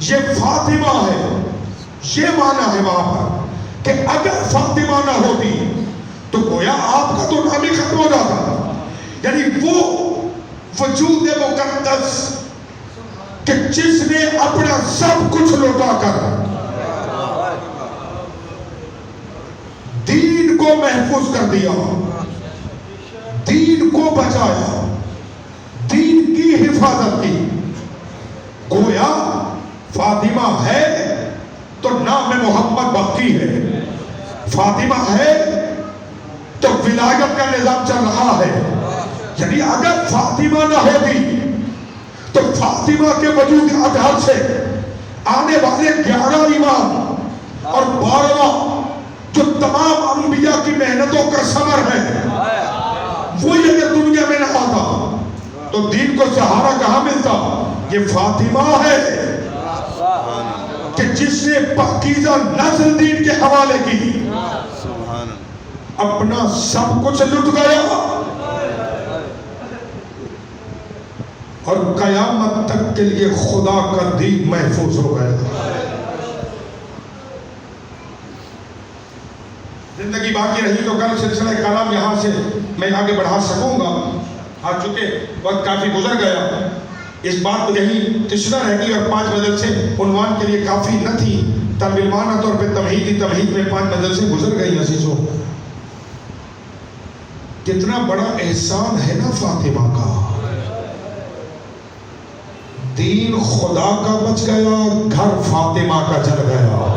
یہ فاطمہ ہے, یہ معنی ہے وہاں پر کہ اگر فاطمہ نہ ہوتی تو گویا آپ کا تو نام ہی ختم ہو جاتا. یعنی وہ وجود مقدس کہ جس نے اپنا سب کچھ لوٹا کر دین کو محفوظ کر دیا, دین کو بچایا, دین کی حفاظت کی. گویا فاطمہ ہے تو نام محمد باقی ہے, فاطمہ ہے تو ولایت کا نظام چل رہا ہے. یعنی اگر فاطمہ نہ ہوتی تو فاطمہ کے وجود اطہر سے آنے والے 11 امام اور 12 جو تمام انبیاء کی محنتوں کا ثمر ہے, وہی اگر دنیا میں نہ آتا تو دین کو سہارا کہاں ملتا. یہ فاطمہ ہے کہ جس نے پاکیزہ نسل دین کے حوالے کی, اپنا سب کچھ لٹ گیا اور قیامت تک کے لیے خدا کا دین محفوظ ہو گیا. زندگی باقی رہی تو کل سلسلہ کلام یہاں سے میں آگے بڑھا سکوں گا, آج چونکہ وقت کافی گزر گیا. اس بات کو یہی تشنا رہ گئی اور 5 مدرسے عنوان کے لیے کافی نہ تھی. تربیلمانہ طور پہ تمہید میں 5 مدرسے گزر گئی. عزیزوں, کتنا بڑا احسان ہے نا فاطمہ کا. دین خدا کا بچ گیا, گھر فاطمہ کا جل گیا.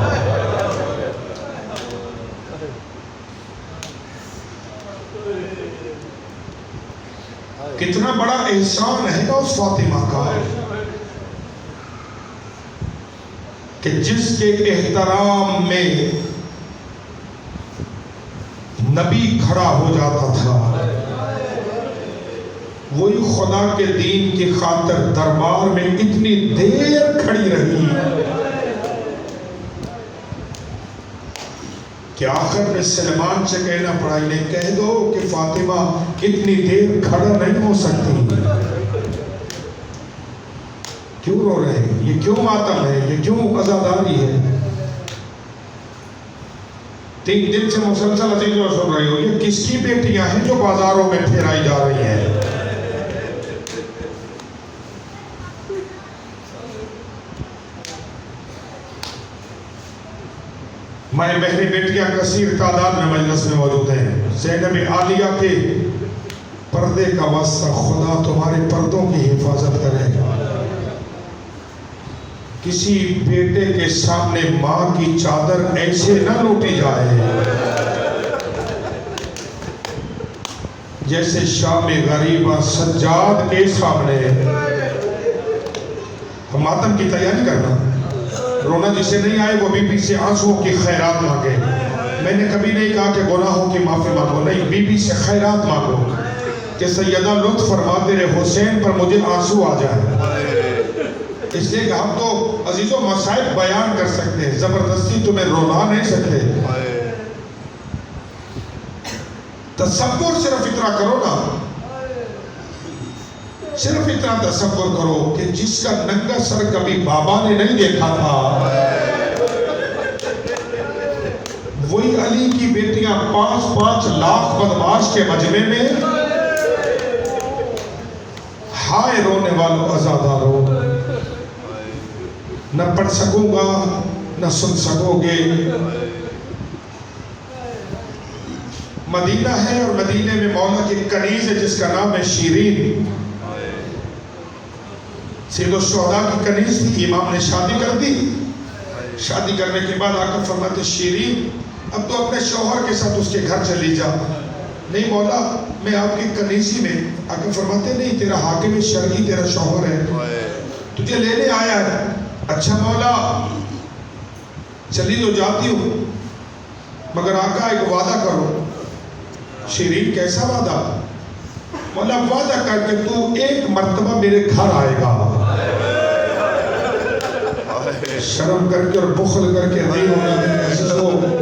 کتنا بڑا احسان ہے نا اس فاطمہ کا کہ جس کے احترام میں نبی کھڑا ہو جاتا تھا, وہی خدا کے دین کی خاطر دربار میں اتنی دیر کھڑی رہی کہ آخر میں سلمان سے کہنا پڑا, انہیں کہہ دو کہ فاطمہ اتنی دیر کھڑا نہیں ہو سکتی. کیوں رو رہے ہیں, یہ کیوں ماتم ہے, یہ کیوں عزاداری ہے. 3 دن سے مسلسل عزیزوں سن رہی ہو, یہ کس کی بیٹیاں ہیں جو بازاروں میں پھیرائی جا رہی ہیں. مائیں بہنیں بیٹیاں کثیر تعداد میں مجلس میں موجود ہیں. زینب عالیہ کے پردے کا واسطہ خدا تمہارے پردوں کی حفاظت کرے. کسی بیٹے کے سامنے ماں کی چادر ایسے نہ لوٹی جائے جیسے شام غریبہ سجاد کے سامنے. ہم ماتم کی تیاری کرنا. رونا جسے نہیں آئے وہ بی بی سے آنسوؤں کی خیرات مانگے. میں نے کبھی نہیں کہا کہ گناہوں کی معافی مانگو، نہیں، بی بی سے خیرات مانگو کہ سیدہ لطف فرما تیرے حسین پر مجھے آنسو آ جائے. اس لیے کہ ہم تو عزیزوں مسائل بیان کر سکتے ہیں، زبردستی تمہیں رولا نہیں سکتے. تصور صرف اتنا کرو نا، صرف اتنا تصور کرو کہ جس کا ننگا سر کبھی بابا نے نہیں دیکھا تھا، وہی علی کی بیٹیاں 5 لاکھ بدماش کے مجمع میں. ہائے رونے والوں عزادارو، نہ پڑھ سکوں گا نہ سن سکو گے. مدینہ ہے اور مدینے میں مولا کی کنیز ہے جس کا نام ہے شیرین. سید الشہداء کی کنیز تھی. امام نے شادی کر دی. شادی کرنے کے بعد آقا فرماتے شیرین اب تو اپنے شوہر کے ساتھ اس کے گھر چلی جا. نہیں مولا میں آپ کی کنیزی میں. آقا فرماتے نہیں، تیرا حاکم شرعی تیرا شوہر ہے، تجھے لینے آیا ہے. اچھا مولا چلی تو جاتی ہوں، مگر آقا ایک وعدہ کرو. شیرین کیسا وعدہ؟ مولا وعدہ کر کے تو ایک مرتبہ میرے گھر آئے گا. شرم کر کے اور بخل کر کے نہیں ہونا.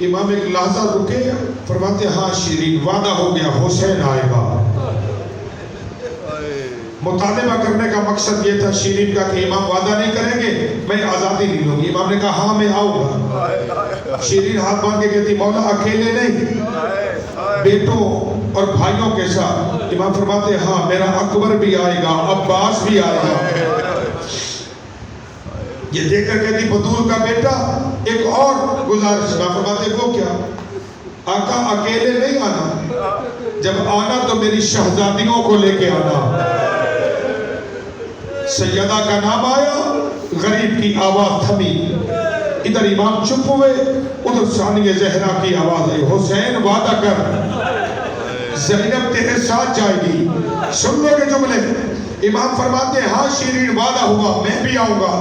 امام ایک لحظہ رکے، فرماتے ہاں شیرین وعدہ ہو گیا، حسین آئے گا. مطالبہ کرنے کا مقصد یہ تھا شیرین کا کہ امام وعدہ نہیں کریں گے میں آزادی نہیں لوں گی. امام نے کہا ہاں میں آؤں گا. شیرین ہاتھ باندھ کے کہتی مولا اکیلے نہیں، بیٹوں اور بھائیوں کے ساتھ. امام فرماتے ہاں میرا اکبر بھی آئے گا، عباس بھی آئے گا. یہ دیکھ کر کہتی بطول کا بیٹا ایک اور گزارش. امام فرماتے وہ کیا؟ آقا اکیلے نہیں آنا، جب آنا تو میری شہزادیوں کو لے کے آنا. سیدہ کا نام آیا، غریب کی آواز تھمی. ادھر امام چپ ہوئے، ادھر ثانیہ زہرا کی آواز آئی، حسین وعدہ کر زینب تیرے ساتھ جائے گی. سن لو کے جملے. امام فرماتے ہیں ہاں شیرین وعدہ ہوا، میں بھی آؤں گا،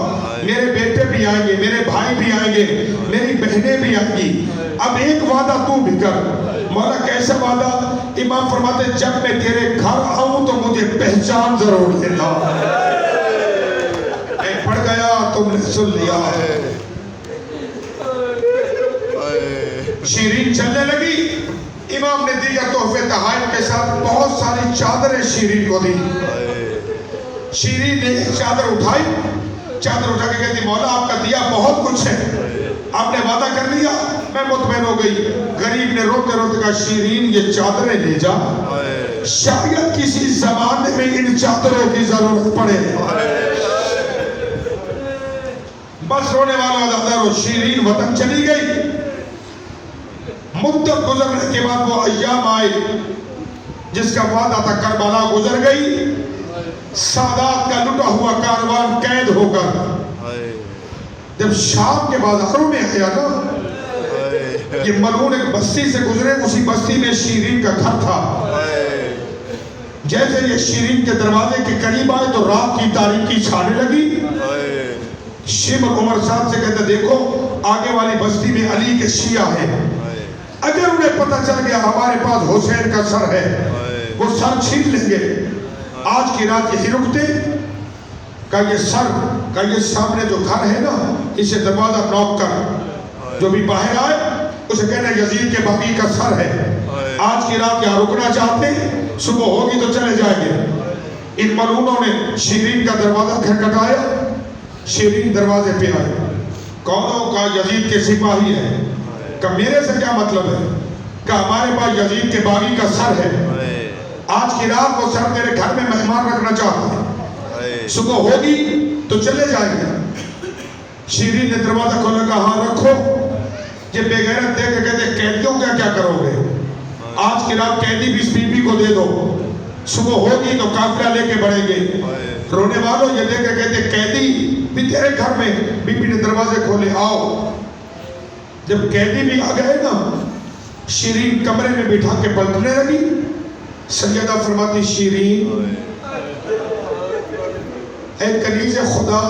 میرے بیٹے بھی آئیں گے، میرے بھائی بھی آئیں گے، میری بہنیں بھی آئیں گی. اب ایک وعدہ تو بھی کر. مولا کیسا وعدہ؟ امام فرماتے جب میں تیرے گھر آؤں تو مجھے پہچان ضرور دینا. میں پڑھ گیا تم نے سن لیا. شیرین چلنے لگی. امام نے دیگر تحفے تحائف کے ساتھ بہت ساری چادریں شیرین کو دی. شیرین نے ایک چادر اٹھائی، چادر اٹھا کے کہتی مولا آپ کا دیا بہت کچھ ہے، آپ نے وعدہ کر لیا. میں مطمئن ہو گئی. غریب نے روتے روتے کہا شیرین یہ چادریں لے جا، شاید کسی زمانے میں ان چادروں کی ضرورت پڑے. بس رونے والا عزادارو شیرین وطن چلی گئی. مدت گزرنے کے بعد وہ ایام آئے جس کا وعدہ تھا. کربلا گزر گئی. سادات کا لٹا ہوا کاروان قید ہو کر جب شام کے بازاروں میں آیا نا، یہ ملعون ایک بستی سے گزرے. اسی بستی میں شیرین کا گھر تھا. جیسے یہ شیرین کے دروازے کے قریب آئے تو رات کی تاریکی چھانے لگی. شمر عمر صاحب سے کہتے دیکھو آگے والی بستی میں علی کے شیعہ ہیں، اگر انہیں پتہ چل گیا ہمارے پاس حسین کا سر ہے وہ سر چھین لیں گے. آج کی رات یہی رکتے. کہ یہ سر کہ یہ سامنے جو گھر ہے نا اسے دروازہ نوک کر، جو بھی باہر آئے اسے کہنا یزید کے باغی کا سر ہے. آج کی رات یہاں رکنا چاہتے، صبح ہوگی تو چلے جائیں گے. ان ملعونوں نے شیرین کا دروازہ کھٹکھٹایا. شیرین دروازے پہ آئے. کونوں کا یزید کے سپاہی ہے. کہ میرے سے کیا مطلب ہے؟ کہ ہمارے پاس یزید کے باغی کا سر ہے. آج کی رات وہ سر تیرے گھر میں مہمان رکھنا چاہتا ہے. صبح ہوگی تو چلے جائیں گے. شیرین نے دروازہ کھولا، کہا ہاں رکھو. یہ بے غیرت دے کے کہتے قیدیوں کا کیا کرو گے؟ آج کی رات قیدی بھی اس بی بی کو دے دو، صبح ہوگی تو قافلہ لے کے بڑھیں گے. رونے والوں یہ دے کے کہتے قیدی بھی تیرے گھر میں. بی بی نے دروازے کھولے، آؤ. جب قیدی بھی آ گئے نا، شیرین کمرے میں بٹھا کے پلٹنے لگی. سیدہ فرماتی شیرین اے کنیز خدا،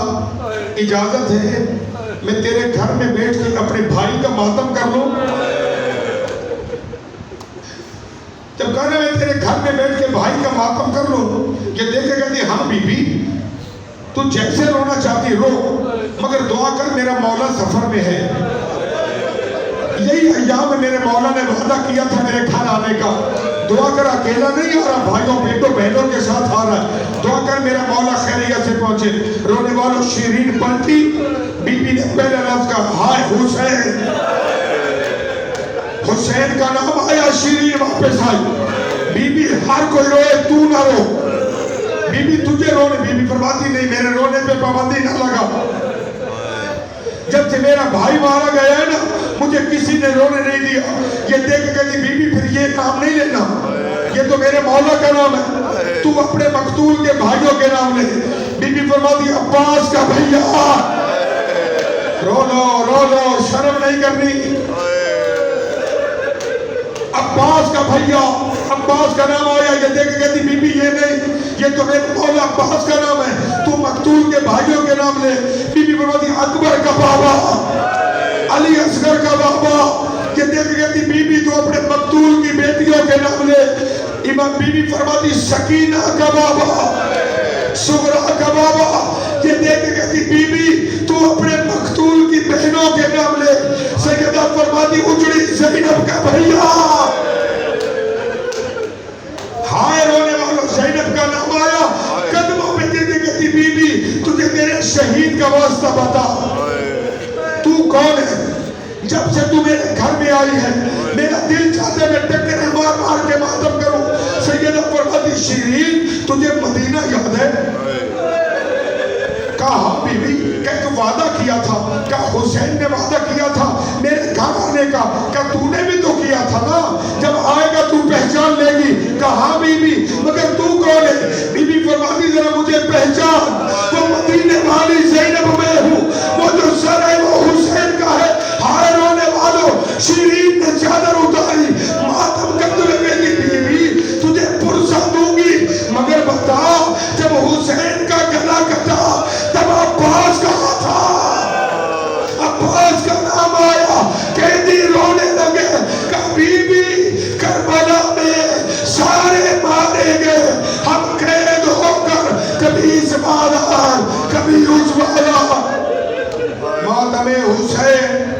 اجازت ہے میں تیرے گھر میں بیٹھ کے اپنے بھائی کا ماتم کر لوں؟ جب کہا میں تیرے گھر میں بیٹھ کے بھائی کا ماتم کر لوں، یہ دیکھے کہتی ہاں بی بی تو جیسے رونا چاہتی رو، مگر دعا کر میرا مولا سفر میں ہے. یہی ایام میں میرے مولا نے وعدہ کیا تھا میرے گھر آنے کا. دعا کر اکیلا نہیں آ رہا، بھائیوں بیٹوں بہنوں کے ساتھ آ رہا ہے. دعا کر میرا مولا خیریت سے پہنچے. رونے والوں شیرین پلٹی. بی بی نے پہلا لفظ کہا ہائے حسین. حسین کا نام آیا، شیرین واپس آئی. بی بی ہر کوئی روئے تو نہ رو. بی بی تجھے رونے، بی بی فرماتی نہیں میرے رونے پہ پابندی نہ لگا. جب سے میرا بھائی مارا گیا ہے نا، مجھے کسی نے رونے نہیں دیا. یہ دیکھ کے کہتی بی بی پھر یہ نام نہیں لینا، یہ تو میرے مولا کا نام ہے، تو اپنے مقتول کے بھائیوں کے نام لے. بی بی فرماتی عباس کا بھیا. رو لو شرم نہیں کرنی. عباس کا بھیا، عباس کا نام آیا. یہ دیکھ کے کہتی بی بی یہ نہیں، یہ تو میرے مولا عباس کا نام ہے، تو مقتول کے بھائیوں کے نام لے. بی بی فرماتی اکبر کا بابا، علی اصغر کا بابا. یہ دیکھ کے کہتی بی بی تو اپنے مقتول کی بیٹیوں کے نام لے. امام بی بی فرماتی سکینہ کا بابا، سغرا کا بابا. یہ دیکھ کے کہتی بی بی تو اپنے مقتول کی بہنوں کے نام لے. سیدہ فرماتی اجڑی زینب کا بھیا. ہائے رونے والوں زینب کا نام آیا. قدموں پہ گر کے کہتی بی بی تجھے میرے شہید کا واسطہ بتا، تو کون ہے؟ جب سے تو میرے گھر میں آئی ہے میرا دل چاہتے میں ٹکرے مار مار کے ماتم کروں. سیدہ فرماتی شیرین تجھے مدینہ یاد ہے؟ کہا ہاں بی بی. کہ تو وعدہ کیا تھا، کہا حسین نے وعدہ کیا تھا میرے گھر آنے کا. کہا تو نے بھی تو کیا تھا نا، جب آئے گا تو پہچان لے گی. کہا ہاں بی بی مگر تو کون ہے؟ بی بی فرماتی ذرا مجھے پہچان، وہ مدینے والی زینب میں ہوں، وہ جو سر ہے وہ حسین کا ہے. ہائے رونے والوں شیرین نے چادر اتاری، ماتم کرتے ہوئے کہتی بی بی تجھے پرسہ دوں گی، مگر بتا جب حسین کا گلا کٹا تب عباس کہاں تھا؟ عباس کا نام آیا. قیدی رونے لگے. کہا بی بی کربلا میں سارے مارے گئے، ہم قید ہو کر کبھی اس والا کبھی اس والا. ماتم حسین